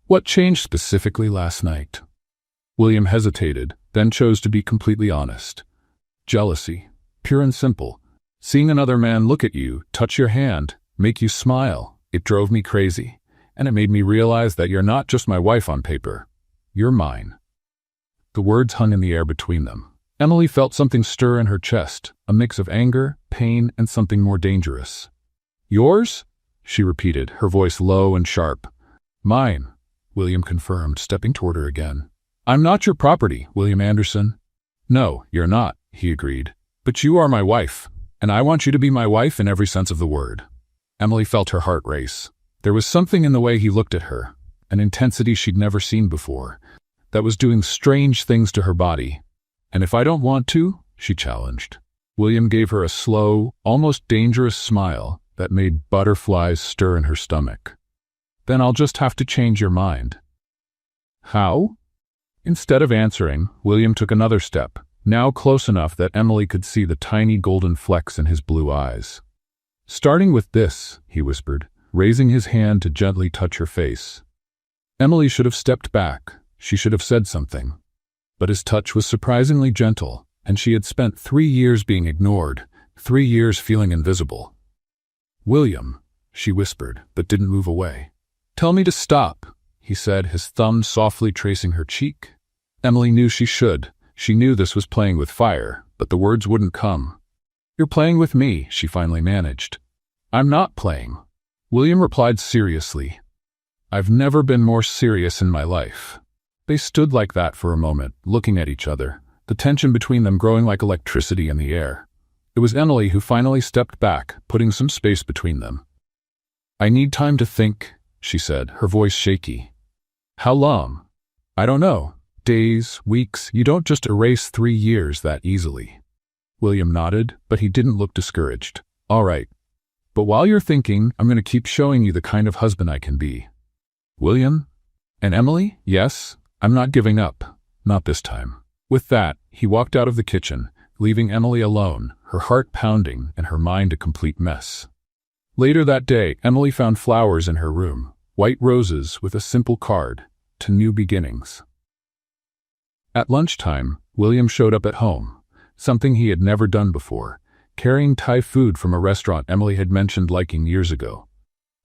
What changed specifically last night? William hesitated, then chose to be completely honest. Jealousy, pure and simple. Seeing another man look at you, touch your hand, make you smile, it drove me crazy, and it made me realize that you're not just my wife on paper. You're mine. The words hung in the air between them. Emily felt something stir in her chest, a mix of anger, pain, and something more dangerous. Yours? She repeated, her voice low and sharp. Mine, William confirmed, stepping toward her again. I'm not your property, William Anderson. No, you're not, he agreed. But you are my wife, and I want you to be my wife in every sense of the word. Emily felt her heart race. There was something in the way he looked at her, an intensity she'd never seen before, that was doing strange things to her body. And if I don't want to, she challenged. William gave her a slow, almost dangerous smile that made butterflies stir in her stomach. Then I'll just have to change your mind. How? Instead of answering, William took another step, now close enough that Emily could see the tiny golden flecks in his blue eyes. Starting with this, he whispered, raising his hand to gently touch her face. Emily should have stepped back. She should have said something. But his touch was surprisingly gentle, and she had spent 3 years being ignored, 3 years feeling invisible. William, she whispered, but didn't move away. Tell me to stop, he said, his thumb softly tracing her cheek. Emily knew she should. She knew this was playing with fire, but the words wouldn't come. You're playing with me, she finally managed. I'm not playing. William replied seriously. I've never been more serious in my life. They stood like that for a moment, looking at each other, the tension between them growing like electricity in the air. It was Emily who finally stepped back, putting some space between them. I need time to think, she said, her voice shaky. How long? I don't know. Days, weeks, you don't just erase 3 years that easily. William nodded, but he didn't look discouraged. All right. But while you're thinking, I'm going to keep showing you the kind of husband I can be. William? And Emily? Yes, I'm not giving up. Not this time. With that, he walked out of the kitchen, leaving Emily alone, her heart pounding and her mind a complete mess. Later that day, Emily found flowers in her room, white roses with a simple card, to new beginnings. At lunchtime, William showed up at home, something he had never done before, carrying Thai food from a restaurant Emily had mentioned liking years ago.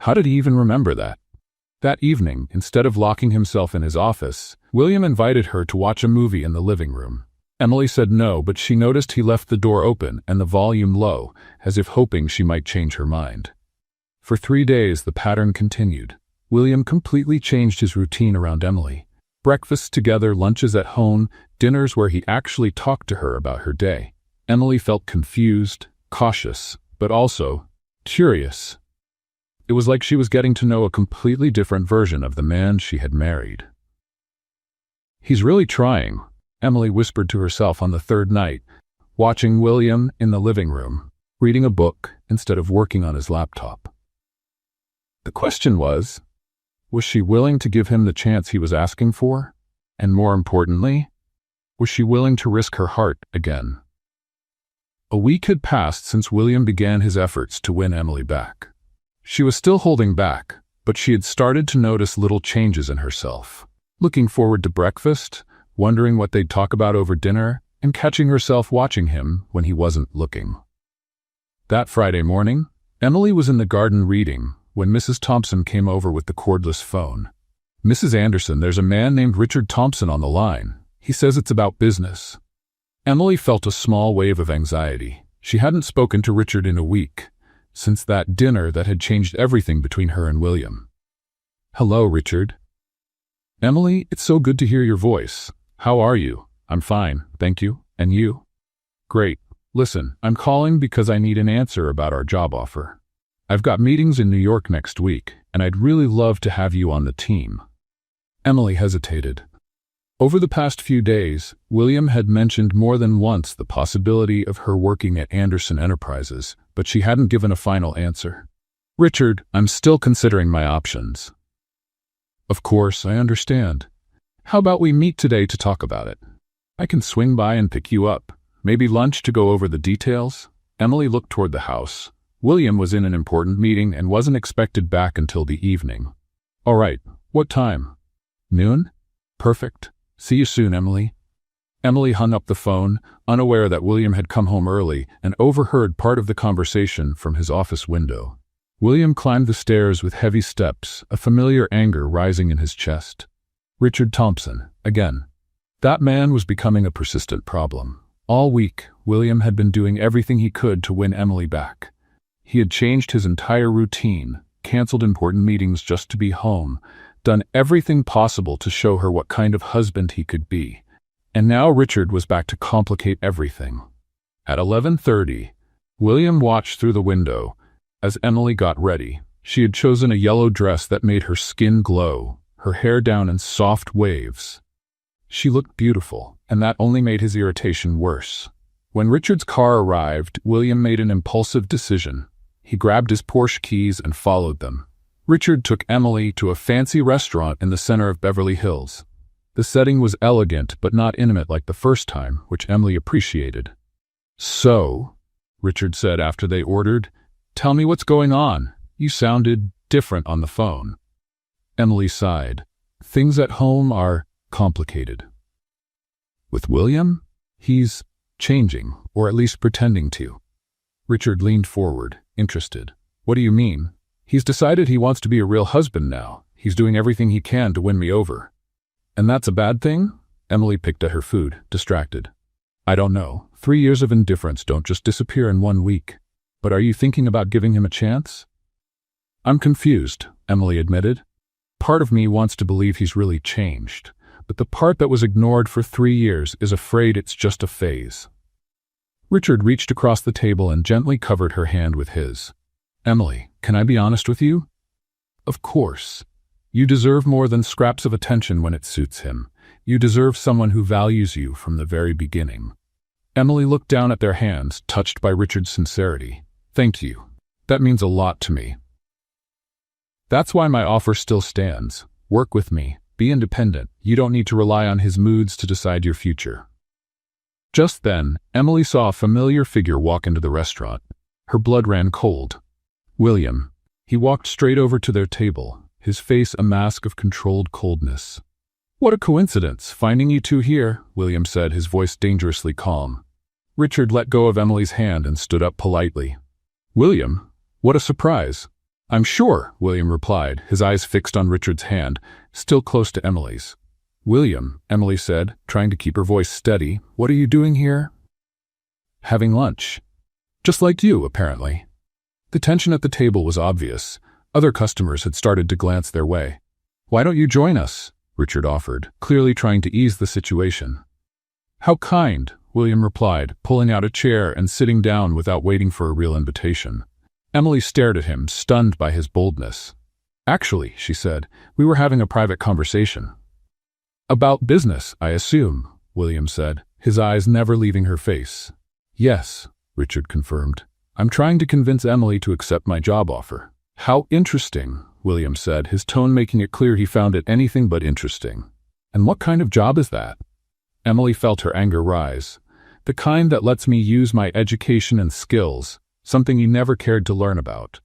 How did he even remember that? That evening, instead of locking himself in his office, William invited her to watch a movie in the living room. Emily said no, but she noticed he left the door open and the volume low, as if hoping she might change her mind. For 3 days, the pattern continued. William completely changed his routine around Emily. Breakfasts together, lunches at home, dinners where he actually talked to her about her day. Emily felt confused, cautious, but also curious. It was like she was getting to know a completely different version of the man she had married. "He's really trying," Emily whispered to herself on the third night, watching William in the living room, reading a book instead of working on his laptop. The question was she willing to give him the chance he was asking for? And more importantly, was she willing to risk her heart again? A week had passed since William began his efforts to win Emily back. She was still holding back, but she had started to notice little changes in herself. Looking forward to breakfast, wondering what they'd talk about over dinner, and catching herself watching him when he wasn't looking. That Friday morning, Emily was in the garden reading when Mrs. Thompson came over with the cordless phone. "Mrs. Anderson, there's a man named Richard Thompson on the line. He says it's about business." Emily felt a small wave of anxiety. She hadn't spoken to Richard in a week, since that dinner that had changed everything between her and William. "Hello, Richard." "Emily, it's so good to hear your voice. How are you?" "I'm fine, thank you. And you?" "Great. Listen, I'm calling because I need an answer about our job offer. I've got meetings in New York next week, and I'd really love to have you on the team." Emily hesitated. Over the past few days, William had mentioned more than once the possibility of her working at Anderson Enterprises, but she hadn't given a final answer. "Richard, I'm still considering my options." "Of course, I understand. How about we meet today to talk about it? I can swing by and pick you up. Maybe lunch to go over the details?" Emily looked toward the house. William was in an important meeting and wasn't expected back until the evening. "All right, what time?" "Noon? Perfect. See you soon, Emily." Emily hung up the phone, unaware that William had come home early, and overheard part of the conversation from his office window. William climbed the stairs with heavy steps, a familiar anger rising in his chest. Richard Thompson, again. That man was becoming a persistent problem. All week, William had been doing everything he could to win Emily back. He had changed his entire routine, canceled important meetings just to be home, done everything possible to show her what kind of husband he could be. And now Richard was back to complicate everything. At 11:30, William watched through the window as Emily got ready. She had chosen a yellow dress that made her skin glow, her hair down in soft waves. She looked beautiful, and that only made his irritation worse. When Richard's car arrived, William made an impulsive decision. He grabbed his Porsche keys and followed them. Richard took Emily to a fancy restaurant in the center of Beverly Hills. The setting was elegant but not intimate like the first time, which Emily appreciated. "So," Richard said after they ordered, "tell me what's going on. You sounded different on the phone." Emily sighed. "Things at home are complicated. With William, he's changing, or at least pretending to." Richard leaned forward, interested. "What do you mean?" "He's decided he wants to be a real husband now. He's doing everything he can to win me over." "And that's a bad thing?" Emily picked at her food, distracted. "I don't know. 3 years of indifference don't just disappear in 1 week. But are you thinking about giving him a chance?" "I'm confused," Emily admitted. "Part of me wants to believe he's really changed, but the part that was ignored for 3 years is afraid it's just a phase." Richard reached across the table and gently covered her hand with his. "Emily, can I be honest with you?" "Of course. You deserve more than scraps of attention when it suits him. You deserve someone who values you from the very beginning." Emily looked down at their hands, touched by Richard's sincerity. "Thank you. That means a lot to me. That's why my offer still stands. Work with me. Be independent. You don't need to rely on his moods to decide your future." Just then, Emily saw a familiar figure walk into the restaurant. Her blood ran cold. William. He walked straight over to their table, his face a mask of controlled coldness. "What a coincidence, finding you two here," William said, his voice dangerously calm. Richard let go of Emily's hand and stood up politely. "William, what a surprise." "I'm sure," William replied, his eyes fixed on Richard's hand, still close to Emily's. "William," Emily said, trying to keep her voice steady, "what are you doing here?" "Having lunch. Just like you, apparently." The tension at the table was obvious. Other customers had started to glance their way. "Why don't you join us?" Richard offered, clearly trying to ease the situation. "How kind," William replied, pulling out a chair and sitting down without waiting for a real invitation. Emily stared at him, stunned by his boldness. Actually, she said, we were having a private conversation. About business, I assume, William said, his eyes never leaving her face. Yes, Richard confirmed. I'm trying to convince Emily to accept my job offer. How interesting, William said, his tone making it clear he found it anything but interesting. And what kind of job is that? Emily felt her anger rise. The kind that lets me use my education and skills, something you never cared to learn about.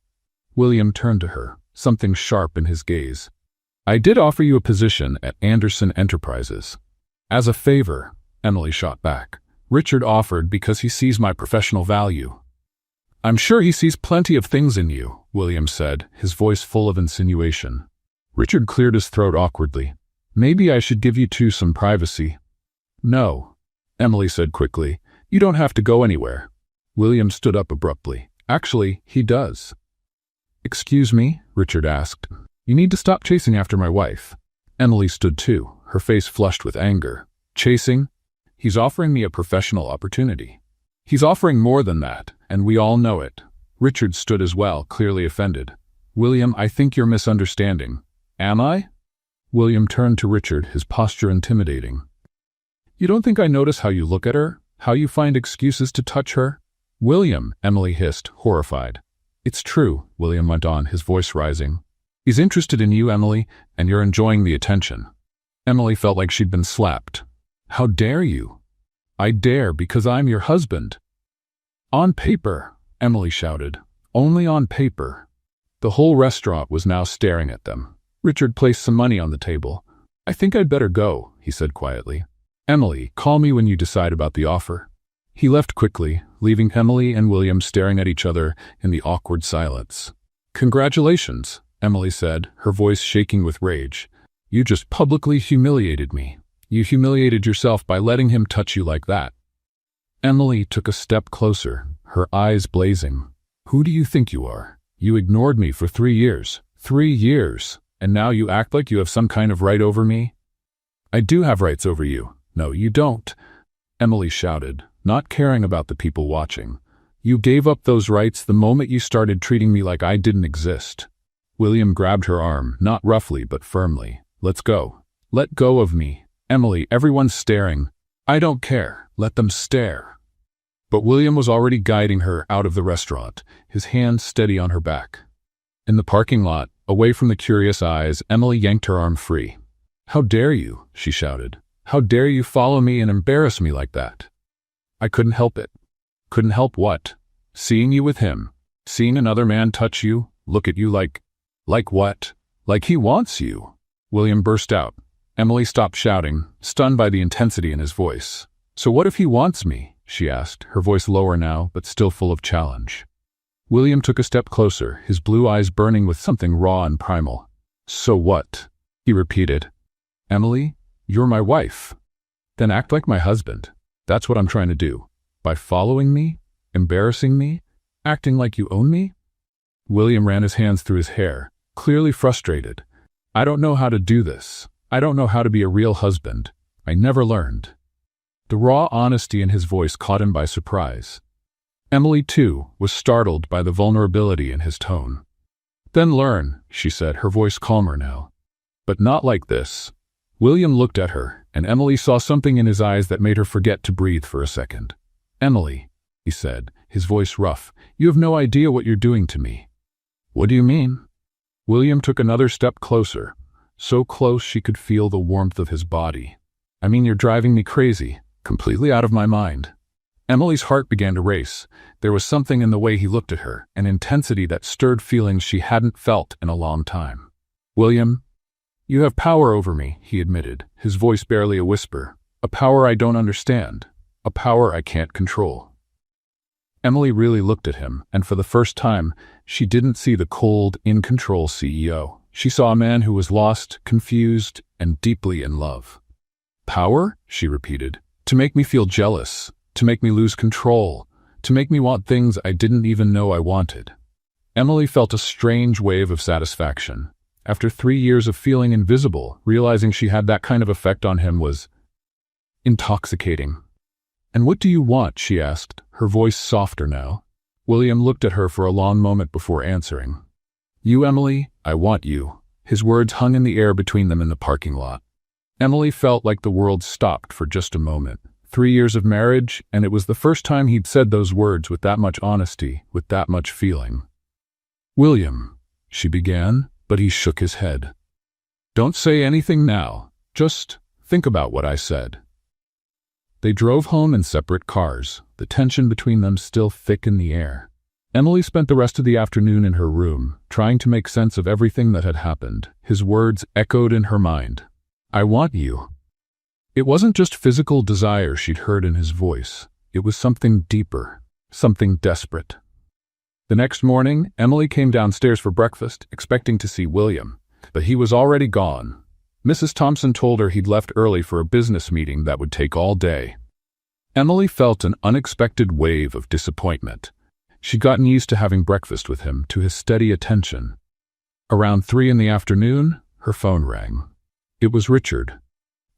William turned to her, something sharp in his gaze. I did offer you a position at Anderson Enterprises. As a favor, Emily shot back. Richard offered because he sees my professional value. I'm sure he sees plenty of things in you, William said, his voice full of insinuation. Richard cleared his throat awkwardly. Maybe I should give you two some privacy. No, Emily said quickly. You don't have to go anywhere. William stood up abruptly. Actually, he does. Excuse me, Richard asked. You need to stop chasing after my wife. Emily stood too, her face flushed with anger. Chasing? He's offering me a professional opportunity. He's offering more than that, and we all know it. Richard stood as well, clearly offended. William, I think you're misunderstanding. Am I? William turned to Richard, his posture intimidating. You don't think I notice how you look at her? How you find excuses to touch her? William, Emily hissed, horrified. It's true, William went on, his voice rising. He's interested in you, Emily, and you're enjoying the attention. Emily felt like she'd been slapped. How dare you? I dare because I'm your husband. On paper, Emily shouted. Only on paper. The whole restaurant was now staring at them. Richard placed some money on the table. I think I'd better go, he said quietly. Emily, call me when you decide about the offer. He left quickly, leaving Emily and William staring at each other in the awkward silence. Congratulations, Emily said, her voice shaking with rage. You just publicly humiliated me. You humiliated yourself by letting him touch you like that. Emily took a step closer, her eyes blazing. Who do you think you are? You ignored me for 3 years. 3 years. And now you act like you have some kind of right over me? I do have rights over you. No, you don't, Emily shouted, not caring about the people watching. You gave up those rights the moment you started treating me like I didn't exist. William grabbed her arm, not roughly but firmly. Let's go. Let go of me. Emily, everyone's staring. I don't care. Let them stare. But William was already guiding her out of the restaurant, his hand steady on her back. In the parking lot, away from the curious eyes, Emily yanked her arm free. How dare you, she shouted. How dare you follow me and embarrass me like that? I couldn't help it. Couldn't help what? Seeing you with him. Seeing another man touch you, look at you like what? Like he wants you. William burst out. Emily stopped shouting, stunned by the intensity in his voice. So what if he wants me? She asked, her voice lower now, but still full of challenge. William took a step closer, his blue eyes burning with something raw and primal. So what? He repeated. Emily, you're my wife. Then act like my husband. That's what I'm trying to do. By following me, embarrassing me, acting like you own me? William ran his hands through his hair, clearly frustrated. I don't know how to do this. I don't know how to be a real husband. I never learned. The raw honesty in his voice caught him by surprise. Emily, too, was startled by the vulnerability in his tone. Then learn, she said, her voice calmer now. But not like this. William looked at her, and Emily saw something in his eyes that made her forget to breathe for a second. Emily, he said, his voice rough, you have no idea what you're doing to me. What do you mean? William took another step closer, so close she could feel the warmth of his body. I mean, you're driving me crazy, completely out of my mind. Emily's heart began to race. There was something in the way he looked at her, an intensity that stirred feelings she hadn't felt in a long time. William, you have power over me, he admitted, his voice barely a whisper. A power I don't understand. A power I can't control. Emily really looked at him, and for the first time, she didn't see the cold, in-control CEO. She saw a man who was lost, confused, and deeply in love. Power? She repeated. To make me feel jealous. To make me lose control. To make me want things I didn't even know I wanted. Emily felt a strange wave of satisfaction. After 3 years of feeling invisible, realizing she had that kind of effect on him was intoxicating. "And what do you want?" she asked, her voice softer now. William looked at her for a long moment before answering. "You, Emily, I want you." His words hung in the air between them in the parking lot. Emily felt like the world stopped for just a moment. 3 years of marriage, and it was the first time he'd said those words with that much honesty, with that much feeling. "William," she began, but he shook his head. "Don't say anything now. Just think about what I said." They drove home in separate cars, the tension between them still thick in the air. Emily spent the rest of the afternoon in her room, trying to make sense of everything that had happened. His words echoed in her mind. "I want you." It wasn't just physical desire she'd heard in his voice. It was something deeper, something desperate. The next morning, Emily came downstairs for breakfast, expecting to see William, but he was already gone. Mrs. Thompson told her he'd left early for a business meeting that would take all day. Emily felt an unexpected wave of disappointment. She'd gotten used to having breakfast with him, to his steady attention. Around 3 in the afternoon, her phone rang. It was Richard.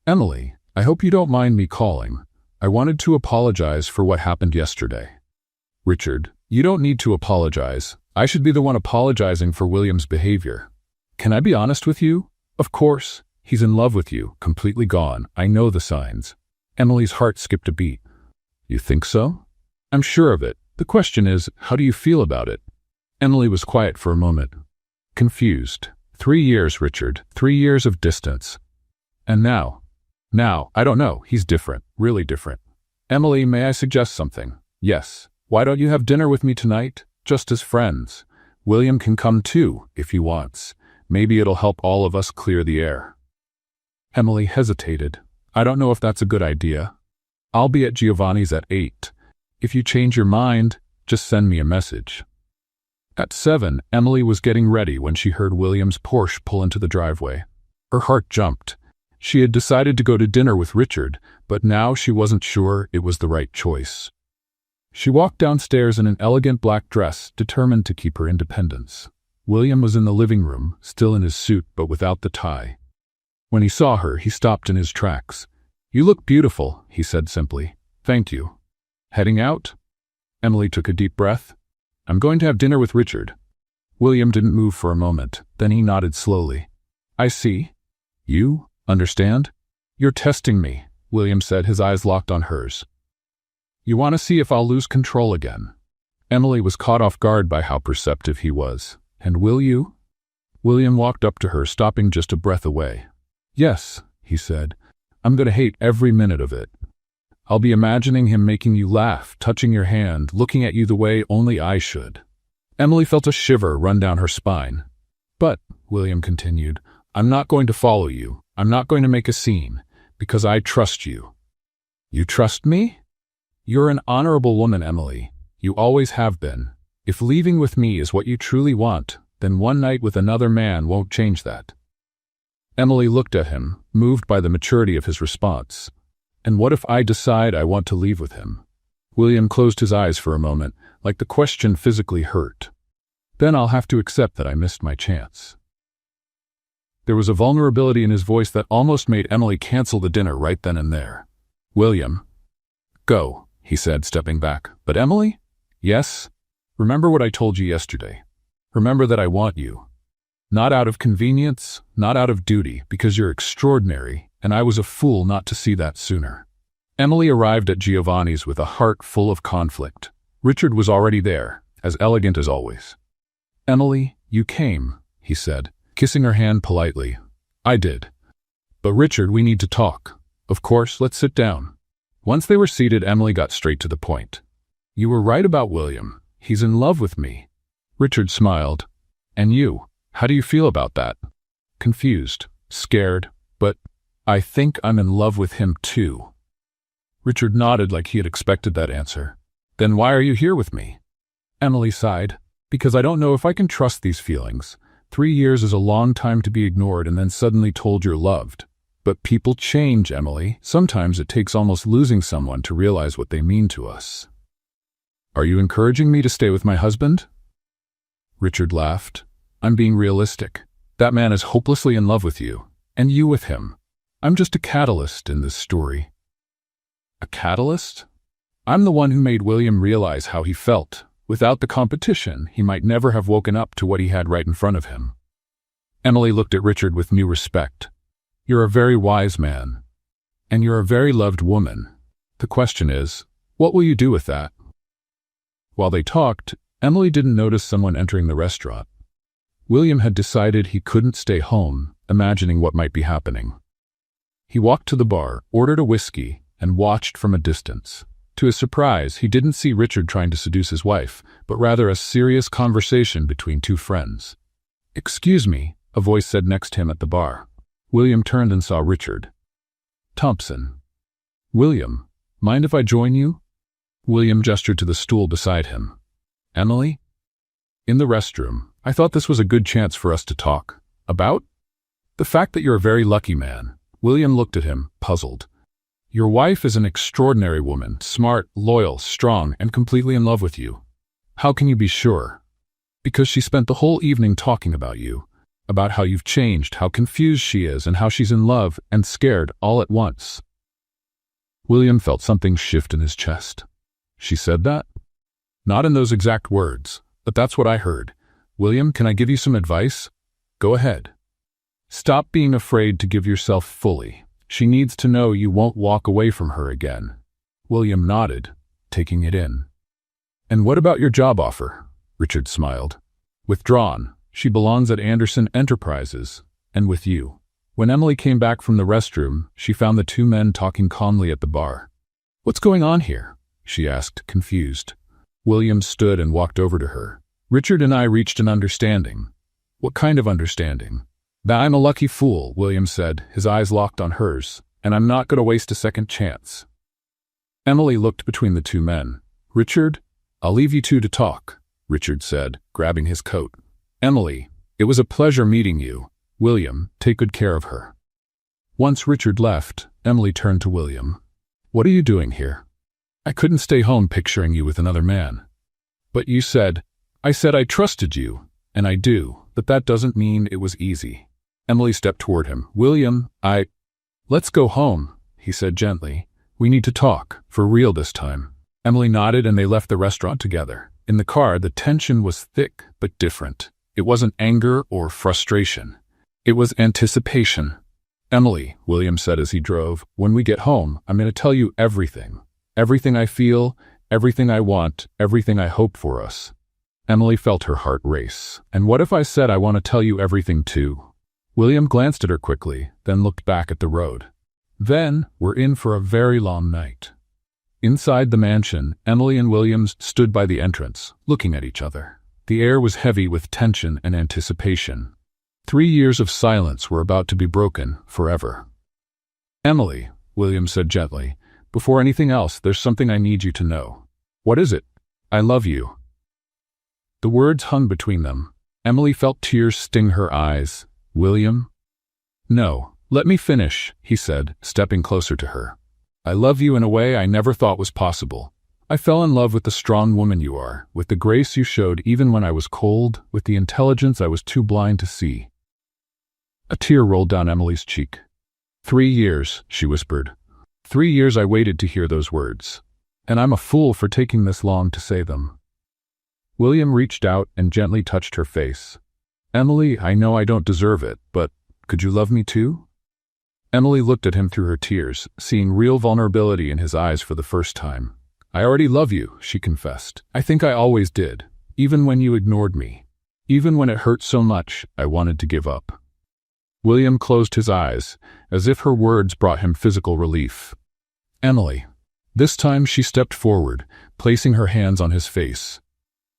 "Emily, I hope you don't mind me calling. I wanted to apologize for what happened yesterday." "Richard, you don't need to apologize. I should be the one apologizing for William's behavior. Can I be honest with you? Of course. He's in love with you, completely gone. I know the signs." Emily's heart skipped a beat. "You think so?" "I'm sure of it. The question is, how do you feel about it?" Emily was quiet for a moment. Confused. 3 years, Richard. 3 years of distance. And now, I don't know. He's different. Really different. "Emily, may I suggest something?" "Yes. Why don't you have dinner with me tonight? Just as friends. William can come too, if he wants. Maybe it'll help all of us clear the air." Emily hesitated. "I don't know if that's a good idea. I'll be at Giovanni's at 8. If you change your mind, just send me a message." At 7, Emily was getting ready when she heard William's Porsche pull into the driveway. Her heart jumped. She had decided to go to dinner with Richard, but now she wasn't sure it was the right choice. She walked downstairs in an elegant black dress, determined to keep her independence. William was in the living room, still in his suit but without the tie. When he saw her, he stopped in his tracks. "You look beautiful," he said simply. "Thank you." "Heading out?" Emily took a deep breath. "I'm going to have dinner with Richard." William didn't move for a moment, then he nodded slowly. "I see. You understand?" "You're testing me," William said, his eyes locked on hers. "You want to see if I'll lose control again." Emily was caught off guard by how perceptive he was. "And will you?" William walked up to her, stopping just a breath away. "Yes," he said. "I'm going to hate every minute of it. I'll be imagining him making you laugh, touching your hand, looking at you the way only I should." Emily felt a shiver run down her spine. "But," William continued, "I'm not going to follow you. I'm not going to make a scene, because I trust you." "You trust me?" "You're an honorable woman, Emily. You always have been. If leaving with me is what you truly want, then one night with another man won't change that." Emily looked at him, moved by the maturity of his response. "And what if I decide I want to leave with him?" William closed his eyes for a moment, like the question physically hurt. "Then I'll have to accept that I missed my chance." There was a vulnerability in his voice that almost made Emily cancel the dinner right then and there. "William." "Go," he said, stepping back. "But Emily?" "Yes? Remember what I told you yesterday. Remember that I want you. Not out of convenience, not out of duty, because you're extraordinary, and I was a fool not to see that sooner." Emily arrived at Giovanni's with a heart full of conflict. Richard was already there, as elegant as always. "Emily, you came," he said, kissing her hand politely. "I did. But Richard, we need to talk." "Of course, let's sit down." Once they were seated, Emily got straight to the point. "You were right about William. He's in love with me." Richard smiled. "And you? How do you feel about that?" "Confused, scared, but I think I'm in love with him too." Richard nodded like he had expected that answer. "Then why are you here with me?" Emily sighed. "Because I don't know if I can trust these feelings. 3 years is a long time to be ignored and then suddenly told you're loved. But people change, Emily. Sometimes it takes almost losing someone to realize what they mean to us." "Are you encouraging me to stay with my husband?" Richard laughed. "I'm being realistic. That man is hopelessly in love with you, and you with him. I'm just a catalyst in this story." "A catalyst?" I'm the one who made William realize how he felt. Without the competition, he might never have woken up to what he had right in front of him. Emily looked at Richard with new respect. You're a very wise man. And you're a very loved woman. The question is, what will you do with that? While they talked, Emily didn't notice someone entering the restaurant. William had decided he couldn't stay home, imagining what might be happening. He walked to the bar, ordered a whiskey, and watched from a distance. To his surprise, he didn't see Richard trying to seduce his wife, but rather a serious conversation between two friends. "Excuse me," a voice said next to him at the bar. William turned and saw Richard. "Thompson." "William, mind if I join you?" William gestured to the stool beside him. "Emily?" "In the restroom. I thought this was a good chance for us to talk." "About?" "The fact that you're a very lucky man." William looked at him, puzzled. "Your wife is an extraordinary woman, smart, loyal, strong, and completely in love with you." "How can you be sure?" "Because she spent the whole evening talking about you, about how you've changed, how confused she is, and how she's in love and scared all at once." William felt something shift in his chest. "She said that?" "Not in those exact words, but that's what I heard." "William, can I give you some advice?" "Go ahead." "Stop being afraid to give yourself fully. She needs to know you won't walk away from her again." William nodded, taking it in. "And what about your job offer?" Richard smiled. "Withdrawn. She belongs at Anderson Enterprises, and with you." When Emily came back from the restroom, she found the two men talking calmly at the bar. "What's going on here?" she asked, confused. William stood and walked over to her. "Richard and I reached an understanding." "What kind of understanding?" "That I'm a lucky fool," William said, his eyes locked on hers, "and I'm not going to waste a second chance." Emily looked between the two men. "Richard, I'll leave you two to talk," Richard said, grabbing his coat. "Emily, it was a pleasure meeting you. William, take good care of her." Once Richard left, Emily turned to William. "What are you doing here?" "I couldn't stay home picturing you with another man." "But you said—" "I said I trusted you, and I do, but that doesn't mean it was easy." Emily stepped toward him. "William, Let's go home," he said gently. "We need to talk, for real this time." Emily nodded and they left the restaurant together. In the car, the tension was thick but different. It wasn't anger or frustration. It was anticipation. "Emily," William said as he drove, "when we get home, I'm going to tell you everything. Everything I feel, everything I want, everything I hope for us." Emily felt her heart race. "And what if I said I want to tell you everything too?" William glanced at her quickly, then looked back at the road. "Then, we're in for a very long night." Inside the mansion, Emily and William stood by the entrance, looking at each other. The air was heavy with tension and anticipation. 3 years of silence were about to be broken forever. "Emily," William said gently, "before anything else, there's something I need you to know." "What is it?" "I love you." The words hung between them. Emily felt tears sting her eyes. "William?" "No, let me finish," he said, stepping closer to her. "I love you in a way I never thought was possible. I fell in love with the strong woman you are, with the grace you showed even when I was cold, with the intelligence I was too blind to see." A tear rolled down Emily's cheek. 3 years, she whispered. 3 years I waited to hear those words. And I'm a fool for taking this long to say them. William reached out and gently touched her face. "Emily, I know I don't deserve it, but could you love me too?" Emily looked at him through her tears, seeing real vulnerability in his eyes for the first time. "I already love you," she confessed. "I think I always did, even when you ignored me. Even when it hurt so much, I wanted to give up." William closed his eyes, as if her words brought him physical relief. "Emily." This time she stepped forward, placing her hands on his face.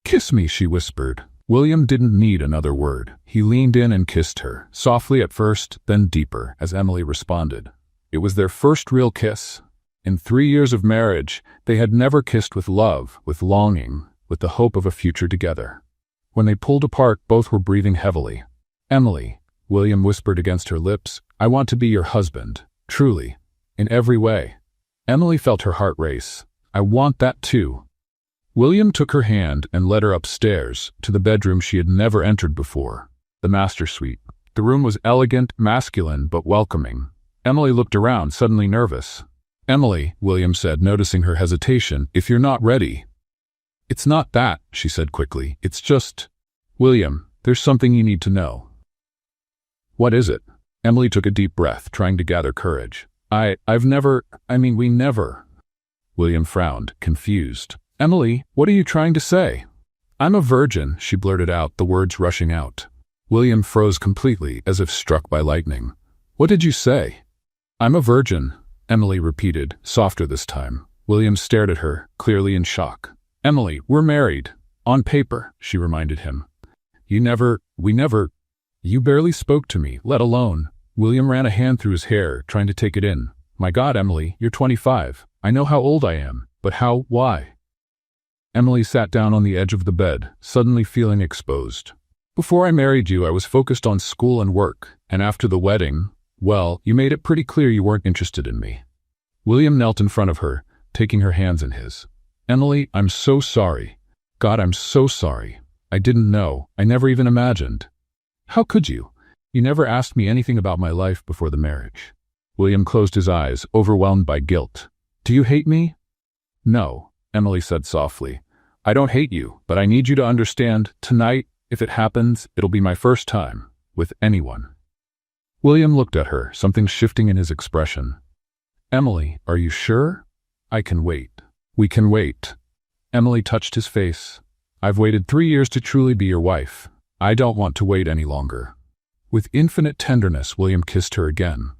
"Kiss me," she whispered. William didn't need another word. He leaned in and kissed her, softly at first, then deeper, as Emily responded. It was their first real kiss. In 3 years of marriage, they had never kissed with love, with longing, with the hope of a future together. When they pulled apart, both were breathing heavily. "Emily," William whispered against her lips, "I want to be your husband, truly, in every way." Emily felt her heart race. "I want that too." William took her hand and led her upstairs, to the bedroom she had never entered before, the master suite. The room was elegant, masculine, but welcoming. Emily looked around, suddenly nervous. Emily, William said, noticing her hesitation, if you're not ready. It's not that, she said quickly. It's just, William, there's something you need to know. What is it? Emily took a deep breath, trying to gather courage. We never. William frowned, confused. Emily, what are you trying to say? I'm a virgin, she blurted out, the words rushing out. William froze completely, as if struck by lightning. What did you say? I'm a virgin, Emily repeated, softer this time. William stared at her, clearly in shock. Emily, we're married. On paper, she reminded him. You barely spoke to me, let alone. William ran a hand through his hair, trying to take it in. My God, Emily, you're 25. I know how old I am, but why? Emily sat down on the edge of the bed, suddenly feeling exposed. Before I married you, I was focused on school and work, and after the wedding, well, you made it pretty clear you weren't interested in me. William knelt in front of her, taking her hands in his. Emily, I'm so sorry. God, I'm so sorry. I didn't know. I never even imagined. How could you? You never asked me anything about my life before the marriage. William closed his eyes, overwhelmed by guilt. Do you hate me? No, Emily said softly. I don't hate you, but I need you to understand, tonight, if it happens, it'll be my first time, with anyone. William looked at her, something shifting in his expression. Emily, are you sure? I can wait. We can wait. Emily touched his face. I've waited 3 years to truly be your wife. I don't want to wait any longer. With infinite tenderness, William kissed her again.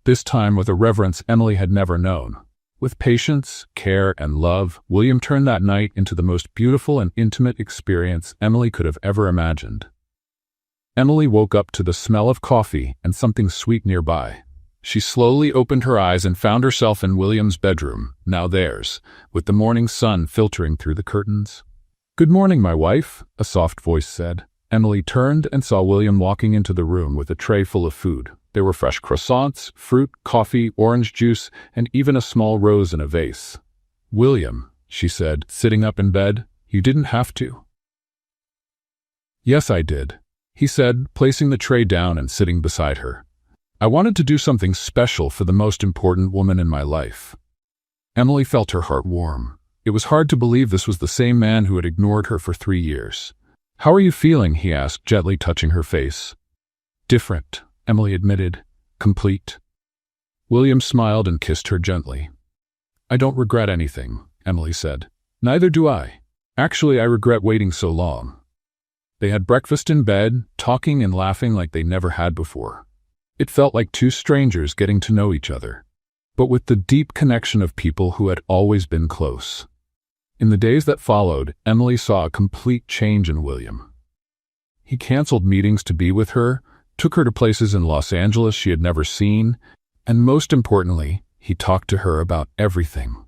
This time with a reverence Emily had never known. With patience, care, and love, William turned that night into the most beautiful and intimate experience Emily could have ever imagined. Emily woke up to the smell of coffee and something sweet nearby. She slowly opened her eyes and found herself in William's bedroom, now theirs, with the morning sun filtering through the curtains. Good morning, my wife, a soft voice said. Emily turned and saw William walking into the room with a tray full of food. There were fresh croissants, fruit, coffee, orange juice, and even a small rose in a vase. William, she said, sitting up in bed, you didn't have to. Yes, I did, he said, placing the tray down and sitting beside her. I wanted to do something special for the most important woman in my life. Emily felt her heart warm. It was hard to believe this was the same man who had ignored her for 3 years. How are you feeling? He asked, gently touching her face. Different, Emily admitted. Complete. William smiled and kissed her gently. I don't regret anything, Emily said. Neither do I. Actually, I regret waiting so long. They had breakfast in bed, talking and laughing like they never had before. It felt like two strangers getting to know each other, but with the deep connection of people who had always been close. In the days that followed, Emily saw a complete change in William. He canceled meetings to be with her, took her to places in Los Angeles she had never seen, and most importantly, he talked to her about everything.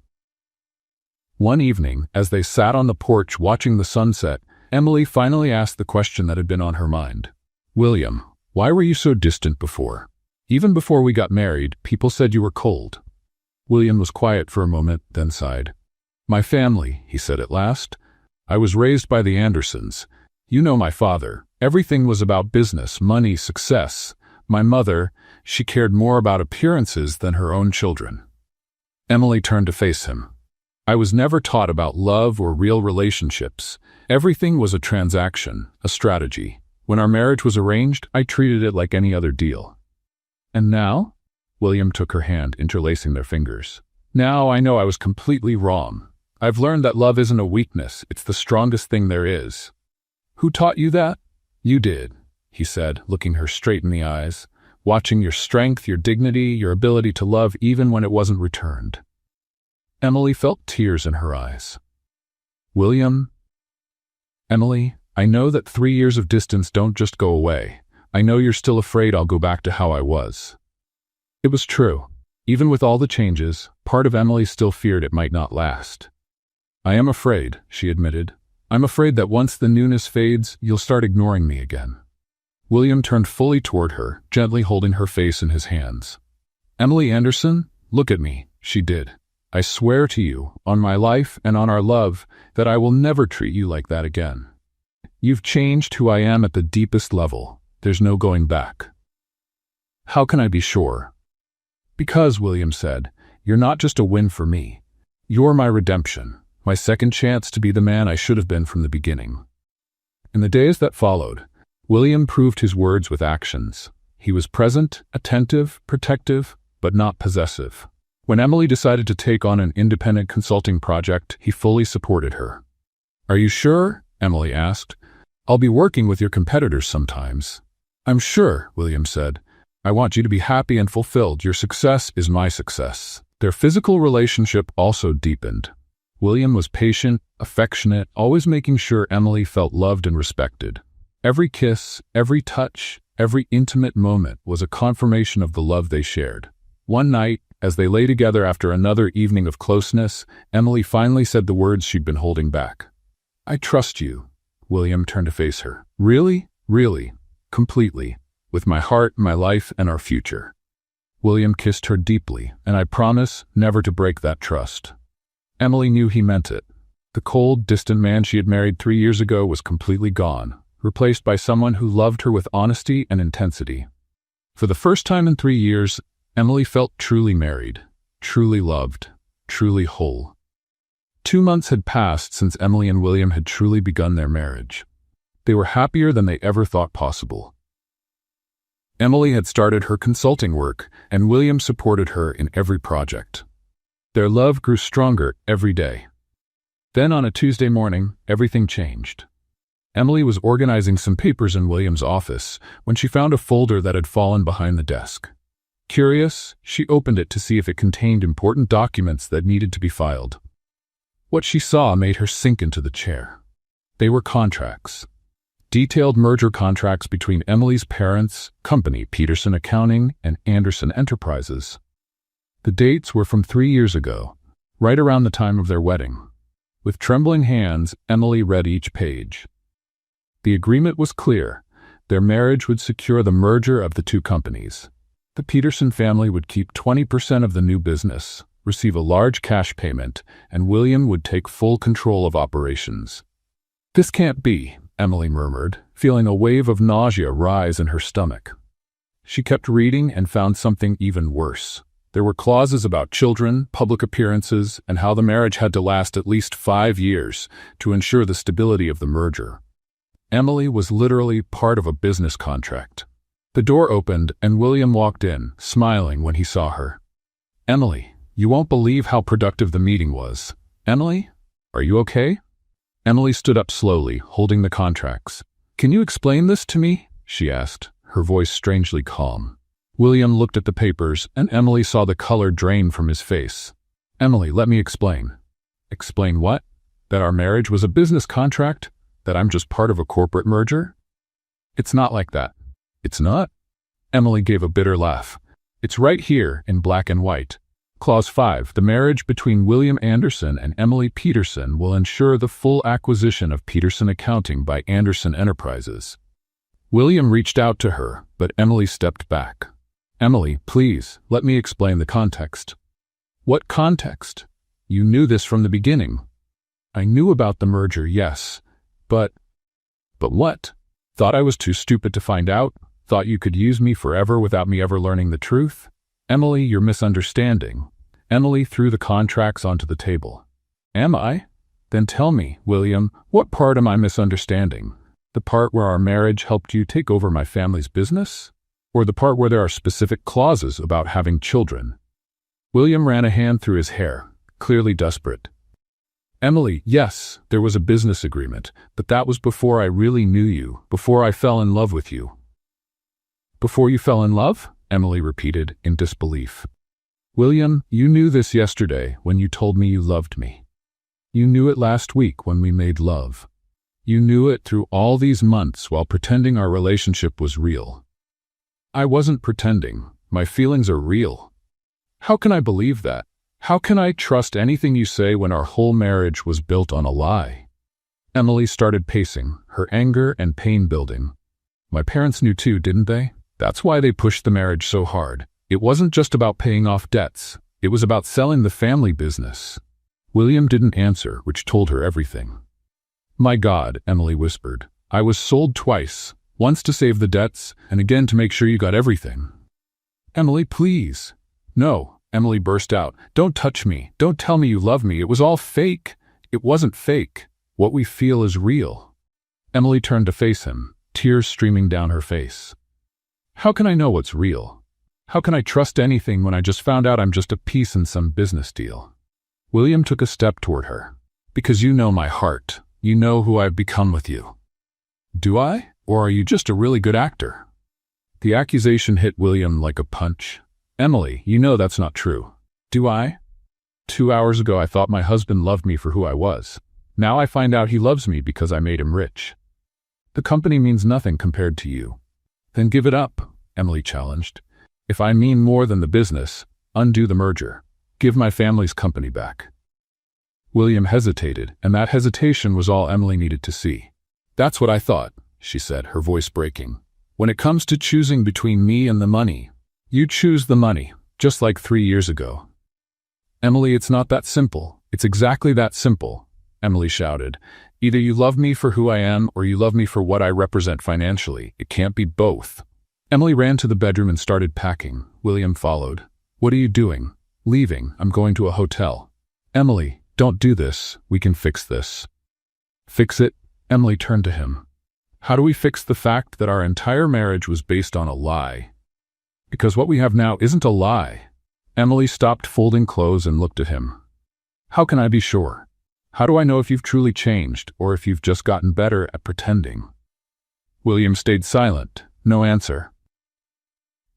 One evening, as they sat on the porch watching the sunset, Emily finally asked the question that had been on her mind. William, why were you so distant before? Even before we got married, people said you were cold. William was quiet for a moment, then sighed. My family, he said at last. I was raised by the Andersons. You know my father. Everything was about business, money, success. My mother, she cared more about appearances than her own children. Emily turned to face him. I was never taught about love or real relationships. Everything was a transaction, a strategy. When our marriage was arranged, I treated it like any other deal. And now? William took her hand, interlacing their fingers. Now I know I was completely wrong. I've learned that love isn't a weakness, it's the strongest thing there is. Who taught you that? You did, he said, looking her straight in the eyes, watching your strength, your dignity, your ability to love even when it wasn't returned. Emily felt tears in her eyes. William? Emily, I know that 3 years of distance don't just go away. I know you're still afraid I'll go back to how I was. It was true. Even with all the changes, part of Emily still feared it might not last. I am afraid, she admitted. I'm afraid that once the newness fades, you'll start ignoring me again. William turned fully toward her, gently holding her face in his hands. Emily Anderson, look at me, she did. I swear to you, on my life and on our love, that I will never treat you like that again. You've changed who I am at the deepest level. There's no going back. How can I be sure? Because, William said, you're not just a win for me. You're my redemption, my second chance to be the man I should have been from the beginning." In the days that followed, William proved his words with actions. He was present, attentive, protective, but not possessive. When Emily decided to take on an independent consulting project, he fully supported her. "Are you sure?" Emily asked. "I'll be working with your competitors sometimes." "I'm sure," William said. "I want you to be happy and fulfilled. Your success is my success." Their physical relationship also deepened. William was patient, affectionate, always making sure Emily felt loved and respected. Every kiss, every touch, every intimate moment was a confirmation of the love they shared. One night, as they lay together after another evening of closeness, Emily finally said the words she'd been holding back. "I trust you." William turned to face her. "Really? Really? Completely. With my heart, my life, and our future." William kissed her deeply, and I promise never to break that trust. Emily knew he meant it. The cold, distant man she had married 3 years ago was completely gone, replaced by someone who loved her with honesty and intensity. For the first time in 3 years, Emily felt truly married, truly loved, truly whole. 2 months had passed since Emily and William had truly begun their marriage. They were happier than they ever thought possible. Emily had started her consulting work, and William supported her in every project. Their love grew stronger every day. Then on a Tuesday morning, everything changed. Emily was organizing some papers in William's office when she found a folder that had fallen behind the desk. Curious, she opened it to see if it contained important documents that needed to be filed. What she saw made her sink into the chair. They were contracts. Detailed merger contracts between Emily's parents' company, Peterson Accounting, and Anderson Enterprises. The dates were from 3 years ago, right around the time of their wedding. With trembling hands, Emily read each page. The agreement was clear. Their marriage would secure the merger of the two companies. The Peterson family would keep 20% of the new business, receive a large cash payment, and William would take full control of operations. "This can't be," Emily murmured, feeling a wave of nausea rise in her stomach. She kept reading and found something even worse. There were clauses about children, public appearances, and how the marriage had to last at least 5 years to ensure the stability of the merger. Emily was literally part of a business contract. The door opened and William walked in, smiling when he saw her. "Emily, you won't believe how productive the meeting was. Emily, are you okay?" Emily stood up slowly, holding the contracts. "Can you explain this to me?" she asked, her voice strangely calm. William looked at the papers, and Emily saw the color drain from his face. "Emily, let me explain." "Explain what? That our marriage was a business contract? That I'm just part of a corporate merger?" "It's not like that." "It's not?" Emily gave a bitter laugh. "It's right here in black and white. Clause 5, the marriage between William Anderson and Emily Peterson will ensure the full acquisition of Peterson Accounting by Anderson Enterprises." William reached out to her, but Emily stepped back. "Emily, please, let me explain the context." "What context? You knew this from the beginning." "I knew about the merger, yes. But what? Thought I was too stupid to find out? Thought you could use me forever without me ever learning the truth? Emily, you're misunderstanding." Emily threw the contracts onto the table. "Am I? Then tell me, William, what part am I misunderstanding? The part where our marriage helped you take over my family's business? Or the part where there are specific clauses about having children?" William ran a hand through his hair, clearly desperate. "Emily, yes, there was a business agreement, but that was before I really knew you, before I fell in love with you." "Before you fell in love?" Emily repeated, in disbelief. "William, you knew this yesterday when you told me you loved me. You knew it last week when we made love. You knew it through all these months while pretending our relationship was real." "I wasn't pretending. My feelings are real." "How can I believe that? How can I trust anything you say when our whole marriage was built on a lie?" Emily started pacing, her anger and pain building. "My parents knew too, didn't they? That's why they pushed the marriage so hard. It wasn't just about paying off debts. It was about selling the family business." William didn't answer, which told her everything. "My God," Emily whispered. "I was sold twice. Once to save the debts, and again to make sure you got everything." "Emily, please." "No, Emily burst out. "Don't touch me. Don't tell me you love me. It was all fake." "It wasn't fake. What we feel is real." Emily turned to face him, tears streaming down her face. "How can I know what's real? How can I trust anything when I just found out I'm just a piece in some business deal?" William took a step toward her. "Because you know my heart. You know who I've become with you." "Do I? Or are you just a really good actor?" The accusation hit William like a punch. "Emily, you know that's not true." "Do I? 2 hours ago I thought my husband loved me for who I was. Now I find out he loves me because I made him rich. The company means nothing compared to you." "Then give it up," Emily challenged. "If I mean more than the business, undo the merger. Give my family's company back." William hesitated, and that hesitation was all Emily needed to see. "That's what I thought," she said, her voice breaking. "When it comes to choosing between me and the money, you choose the money, just like 3 years ago." "Emily, it's not that simple. It's exactly that simple," Emily shouted. "Either you love me for who I am or you love me for what I represent financially. It can't be both." Emily ran to the bedroom and started packing. William followed. "What are you doing?" "Leaving. I'm going to a hotel." "Emily, don't do this. We can fix this." "Fix it?" Emily turned to him. "How do we fix the fact that our entire marriage was based on a lie? Because what we have now isn't a lie." Emily stopped folding clothes and looked at him. "How can I be sure? How do I know if you've truly changed or if you've just gotten better at pretending?" William stayed silent. No answer.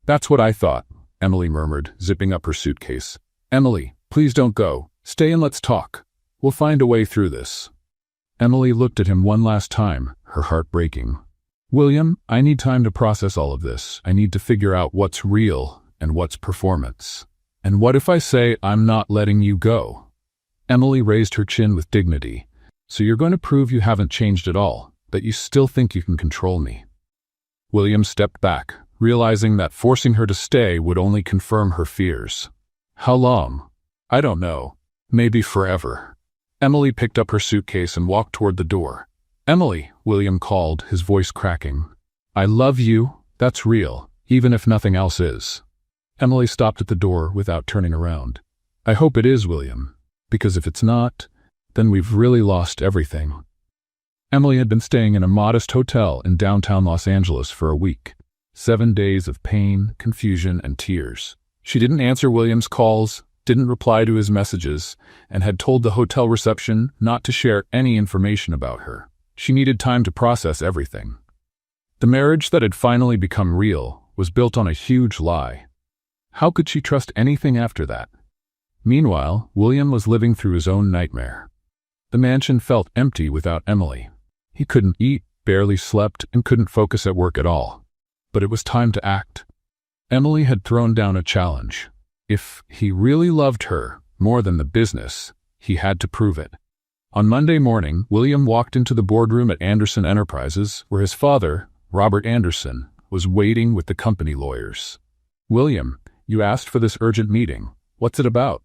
"That's what I thought," Emily murmured, zipping up her suitcase. "Emily, please don't go. Stay and let's talk. We'll find a way through this." Emily looked at him one last time, her heart breaking. "William, I need time to process all of this. I need to figure out what's real and what's performance. And what if I say I'm not letting you go?" Emily raised her chin with dignity. "So you're going to prove you haven't changed at all, that you still think you can control me?" William stepped back, realizing that forcing her to stay would only confirm her fears. "How long?" "I don't know. Maybe forever." Emily picked up her suitcase and walked toward the door. "Emily," William called, his voice cracking. "I love you. That's real, even if nothing else is." Emily stopped at the door without turning around. "I hope it is, William, because if it's not, then we've really lost everything." Emily had been staying in a modest hotel in downtown Los Angeles for a week. 7 days of pain, confusion, and tears. She didn't answer William's calls, didn't reply to his messages, and had told the hotel reception not to share any information about her. She needed time to process everything. The marriage that had finally become real was built on a huge lie. How could she trust anything after that? Meanwhile, William was living through his own nightmare. The mansion felt empty without Emily. He couldn't eat, barely slept, and couldn't focus at work at all. But it was time to act. Emily had thrown down a challenge. If he really loved her more than the business, he had to prove it. On Monday morning, William walked into the boardroom at Anderson Enterprises, where his father, Robert Anderson, was waiting with the company lawyers. "William, you asked for this urgent meeting. What's it about?"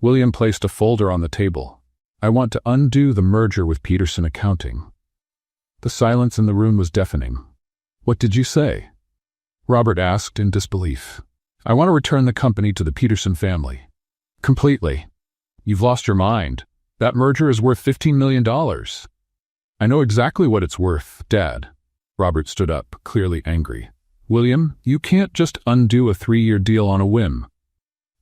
William placed a folder on the table. "I want to undo the merger with Peterson Accounting." The silence in the room was deafening. "What did you say?" Robert asked in disbelief. "I want to return the company to the Peterson family." "Completely. You've lost your mind. That merger is worth $15 million. "I know exactly what it's worth, Dad." Robert stood up, clearly angry. "William, you can't just undo a 3-year deal on a whim.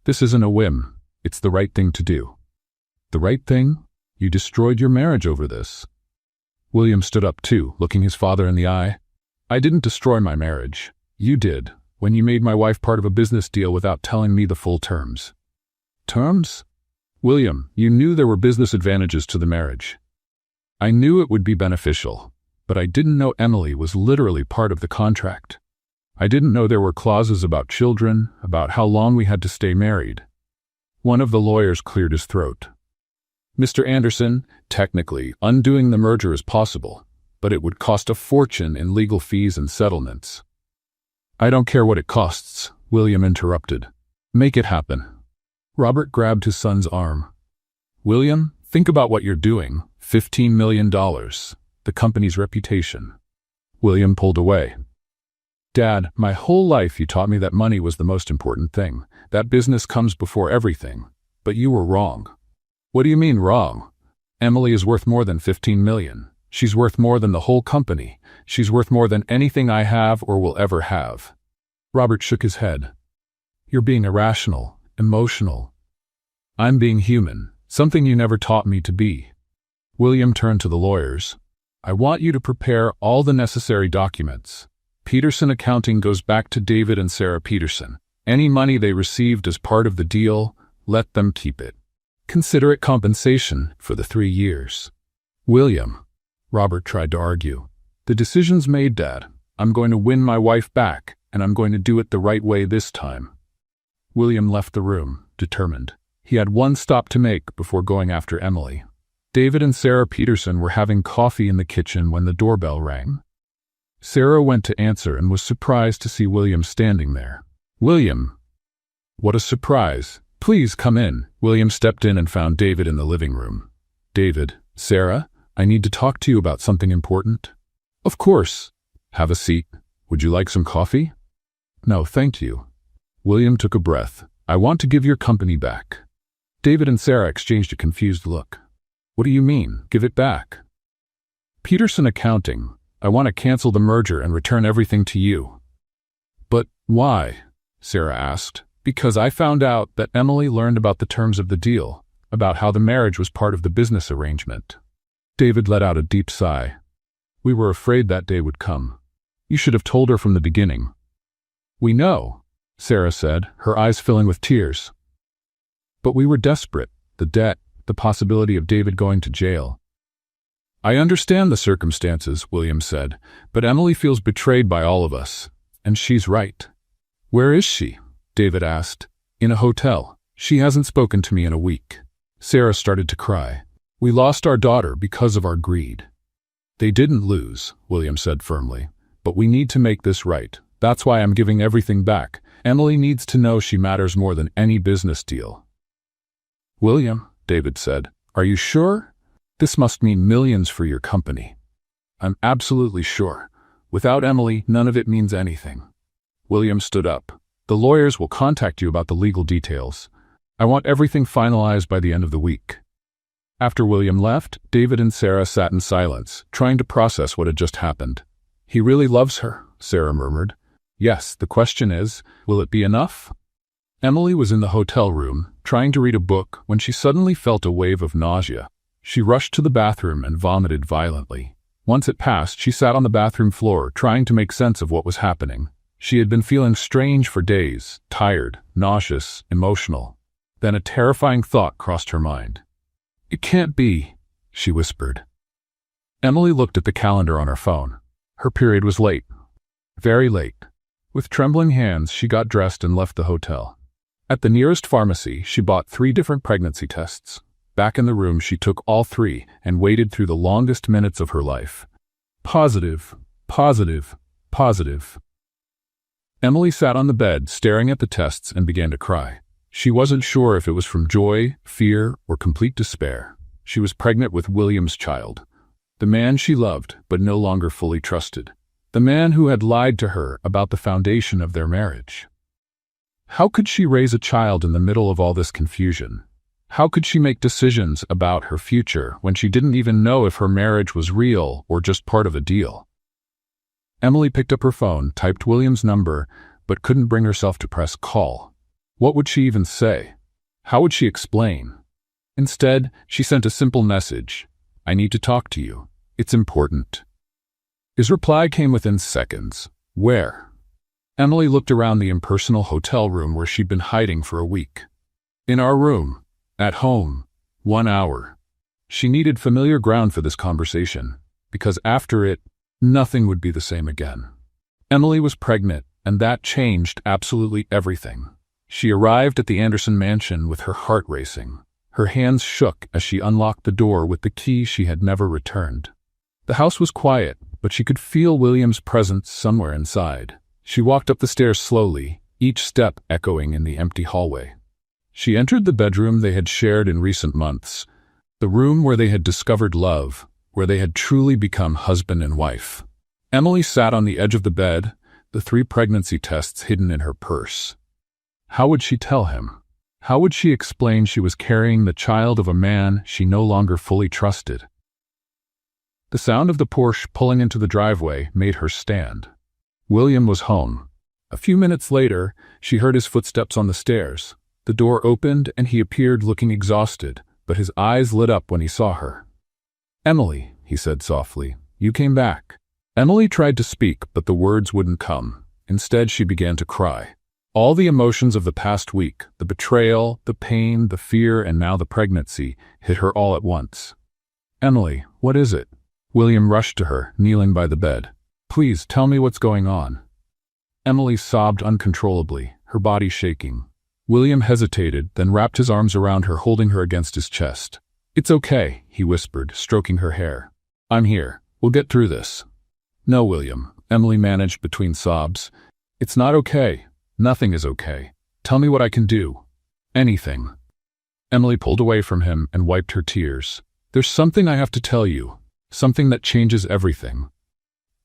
This isn't a whim. It's the right thing to do." "The right thing? You destroyed your marriage over this." William stood up too, looking his father in the eye. "I didn't destroy my marriage. You did, when you made my wife part of a business deal without telling me the full terms." "Terms?" "William, you knew there were business advantages to the marriage. I knew it would be beneficial, but I didn't know Emily was literally part of the contract. I didn't know there were clauses about children, about how long we had to stay married." One of the lawyers cleared his throat. "Mr. Anderson, technically, undoing the merger is possible, but it would cost a fortune in legal fees and settlements." "I don't care what it costs," William interrupted. "Make it happen." Robert grabbed his son's arm. "William, think about what you're doing. $15 million. The company's reputation." William pulled away. Dad, my whole life you taught me that money was the most important thing, that business comes before everything. But you were wrong. What do you mean wrong? Emily is worth more than 15 million. She's worth more than the whole company. She's worth more than anything I have or will ever have. Robert shook his head. You're being irrational, emotional. I'm being human, something you never taught me to be. William turned to the lawyers. I want you to prepare all the necessary documents. Peterson Accounting goes back to David and Sarah Peterson. Any money they received as part of the deal, let them keep it. Consider it compensation for the 3 years. William, Robert tried to argue. The decision's made, Dad. I'm going to win my wife back, and I'm going to do it the right way this time. William left the room, determined. He had one stop to make before going after Emily. David and Sarah Peterson were having coffee in the kitchen when the doorbell rang. Sarah went to answer and was surprised to see William standing there. William! What a surprise! Please come in. William stepped in and found David in the living room. David, Sarah, I need to talk to you about something important. Of course. Have a seat. Would you like some coffee? No, thank you. William took a breath. I want to give your company back. David and Sarah exchanged a confused look. What do you mean, give it back? Peterson Accounting. I want to cancel the merger and return everything to you. But why? Sarah asked. Because I found out that Emily learned about the terms of the deal, about how the marriage was part of the business arrangement. David let out a deep sigh. We were afraid that day would come. You should have told her from the beginning. We know, Sarah said, her eyes filling with tears. But we were desperate, the debt, the possibility of David going to jail. I understand the circumstances, William said, but Emily feels betrayed by all of us, and she's right. Where is she? David asked. In a hotel. She hasn't spoken to me in a week. Sarah started to cry. We lost our daughter because of our greed. They didn't lose, William said firmly, but we need to make this right. That's why I'm giving everything back. Emily needs to know she matters more than any business deal. William, David said, are you sure? This must mean millions for your company. I'm absolutely sure. Without Emily, none of it means anything. William stood up. The lawyers will contact you about the legal details. I want everything finalized by the end of the week. After William left, David and Sarah sat in silence, trying to process what had just happened. He really loves her, Sarah murmured. Yes, the question is, will it be enough? Emily was in the hotel room, trying to read a book, when she suddenly felt a wave of nausea. She rushed to the bathroom and vomited violently. Once it passed, she sat on the bathroom floor, trying to make sense of what was happening. She had been feeling strange for days, tired, nauseous, emotional. Then a terrifying thought crossed her mind. It can't be, she whispered. Emily looked at the calendar on her phone. Her period was late. Very late. With trembling hands, she got dressed and left the hotel. At the nearest pharmacy, she bought 3 different pregnancy tests. Back in the room, she took all 3 and waited through the longest minutes of her life. Positive, positive, positive. Emily sat on the bed, staring at the tests, and began to cry. She wasn't sure if it was from joy, fear, or complete despair. She was pregnant with William's child. The man she loved, but no longer fully trusted. The man who had lied to her about the foundation of their marriage. How could she raise a child in the middle of all this confusion? How could she make decisions about her future when she didn't even know if her marriage was real or just part of a deal? Emily picked up her phone, typed William's number, but couldn't bring herself to press call. What would she even say? How would she explain? Instead, she sent a simple message. I need to talk to you. It's important. His reply came within seconds. Where? Emily looked around the impersonal hotel room where she'd been hiding for a week. In our room. At home. 1 hour. She needed familiar ground for this conversation, because after it, nothing would be the same again. Emily was pregnant, and that changed absolutely everything. She arrived at the Anderson mansion with her heart racing. Her hands shook as she unlocked the door with the key she had never returned. The house was quiet, but she could feel William's presence somewhere inside. She walked up the stairs slowly, each step echoing in the empty hallway. She entered the bedroom they had shared in recent months, the room where they had discovered love, where they had truly become husband and wife. Emily sat on the edge of the bed, the 3 pregnancy tests hidden in her purse. How would she tell him? How would she explain she was carrying the child of a man she no longer fully trusted? The sound of the Porsche pulling into the driveway made her stand. William was home. A few minutes later, she heard his footsteps on the stairs. The door opened and he appeared looking exhausted, but his eyes lit up when he saw her. "Emily," he said softly, "you came back." Emily tried to speak, but the words wouldn't come. Instead, she began to cry. All the emotions of the past week, the betrayal, the pain, the fear, and now the pregnancy, hit her all at once. "Emily, what is it?" William rushed to her, kneeling by the bed. "Please, tell me what's going on." Emily sobbed uncontrollably, her body shaking. William hesitated, then wrapped his arms around her, holding her against his chest. "It's okay," he whispered, stroking her hair. "I'm here. We'll get through this." "No, William," Emily managed between sobs. "It's not okay. Nothing is okay. Tell me what I can do." "Anything." Emily pulled away from him and wiped her tears. "There's something I have to tell you. Something that changes everything."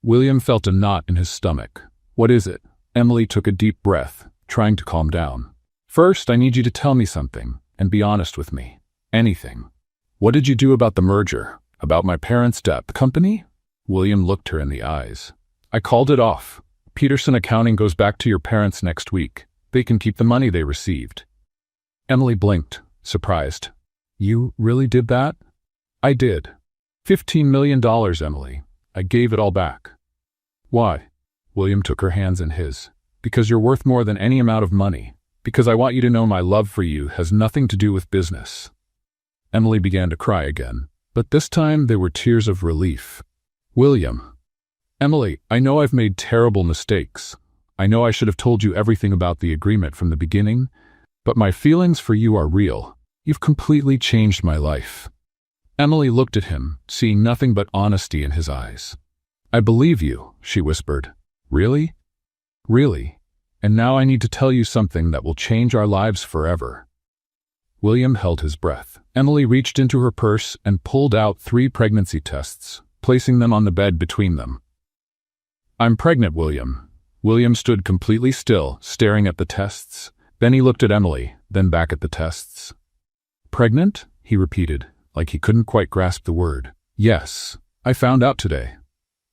William felt a knot in his stomach. "What is it?" Emily took a deep breath, trying to calm down. "First, I need you to tell me something, and be honest with me. Anything. What did you do about the merger? About my parents' debt company?" William looked her in the eyes. "I called it off. Peterson Accounting goes back to your parents next week. They can keep the money they received." Emily blinked, surprised. "You really did that?" "I did. $15 million, Emily. I gave it all back." "Why?" William took her hands in his. "Because you're worth more than any amount of money. Because I want you to know my love for you has nothing to do with business." Emily began to cry again, but this time they were tears of relief. "William." "Emily, I know I've made terrible mistakes. I know I should have told you everything about the agreement from the beginning, but my feelings for you are real. You've completely changed my life." Emily looked at him, seeing nothing but honesty in his eyes. "I believe you," she whispered. "Really? Really? And now I need to tell you something that will change our lives forever." William held his breath. Emily reached into her purse and pulled out 3 pregnancy tests, placing them on the bed between them. "I'm pregnant, William." William stood completely still, staring at the tests. Then he looked at Emily, then back at the tests. "Pregnant?" he repeated, like he couldn't quite grasp the word. "Yes, I found out today."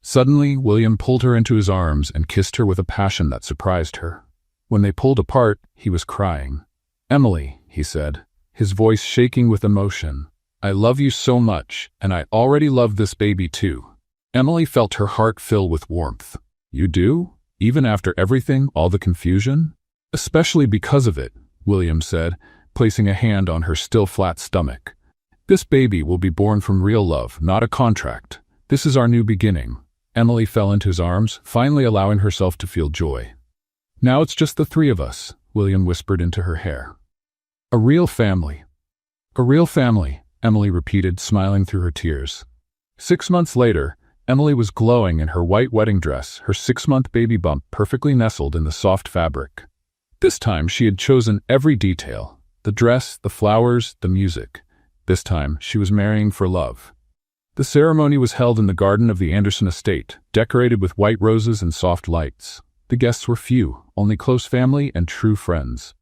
Suddenly, William pulled her into his arms and kissed her with a passion that surprised her. When they pulled apart, he was crying. "Emily," he said, his voice shaking with emotion, "I love you so much, and I already love this baby too." Emily felt her heart fill with warmth. "You do? Even after everything, all the confusion?" "Especially because of it," William said, placing a hand on her still flat stomach. "This baby will be born from real love, not a contract. This is our new beginning." Emily fell into his arms, finally allowing herself to feel joy. "Now it's just the 3 of us," William whispered into her hair. "A real family." "A real family," Emily repeated, smiling through her tears. 6 months later, Emily was glowing in her white wedding dress, her 6-month baby bump perfectly nestled in the soft fabric. This time she had chosen every detail: the dress, the flowers, the music. This time she was marrying for love. The ceremony was held in the garden of the Anderson estate, decorated with white roses and soft lights. The guests were few, only close family and true friends.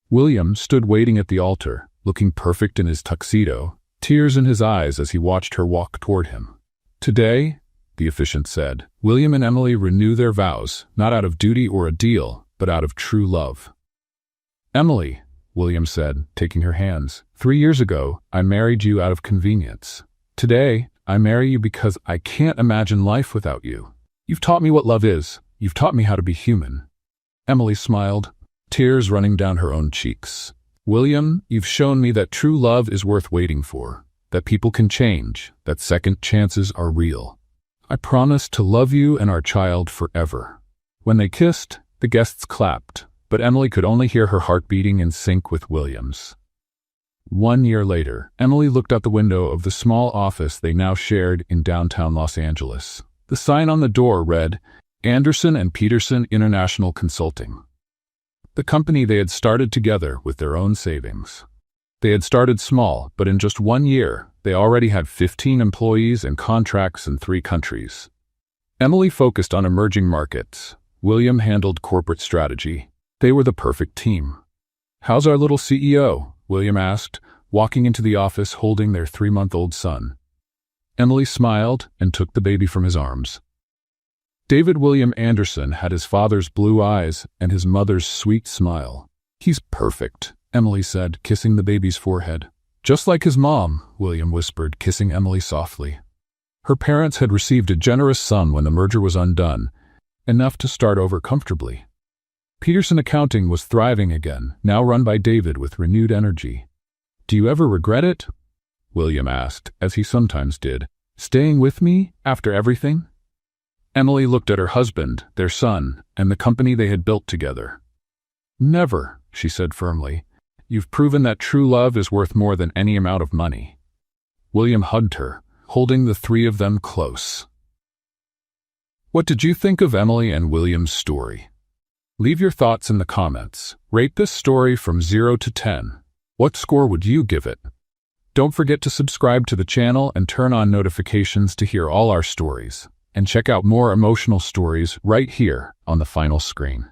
William stood waiting at the altar, looking perfect in his tuxedo, tears in his eyes as he watched her walk toward him. "Today," the officiant said, "William and Emily renew their vows, not out of duty or a deal, but out of true love." "Emily," William said, taking her hands, "3 years ago, I married you out of convenience. Today, I marry you because I can't imagine life without you. You've taught me what love is. You've taught me how to be human." Emily smiled, tears running down her own cheeks. "William, you've shown me that true love is worth waiting for, that people can change, that second chances are real. I promise to love you and our child forever." When they kissed, the guests clapped, but Emily could only hear her heart beating in sync with William's. 1 year later, Emily looked out the window of the small office they now shared in downtown Los Angeles. The sign on the door read, "Anderson and Peterson International Consulting," the company they had started together with their own savings. They had started small, but in just 1 year, they already had 15 employees and contracts in 3 countries. Emily focused on emerging markets, William handled corporate strategy. They were the perfect team. "How's our little CEO?" William asked, walking into the office holding their 3-month-old son. Emily smiled and took the baby from his arms. David William Anderson had his father's blue eyes and his mother's sweet smile. "He's perfect," Emily said, kissing the baby's forehead. "Just like his mom," William whispered, kissing Emily softly. Her parents had received a generous sum when the merger was undone, enough to start over comfortably. Peterson Accounting was thriving again, now run by David with renewed energy. "Do you ever regret it?" William asked, as he sometimes did. "Staying with me after everything?" Emily looked at her husband, their son, and the company they had built together. "Never," she said firmly. "You've proven that true love is worth more than any amount of money." William hugged her, holding the three of them close. What did you think of Emily and William's story? Leave your thoughts in the comments. Rate this story from 0 to 10. What score would you give it? Don't forget to subscribe to the channel and turn on notifications to hear all our stories. And check out more emotional stories right here on the final screen.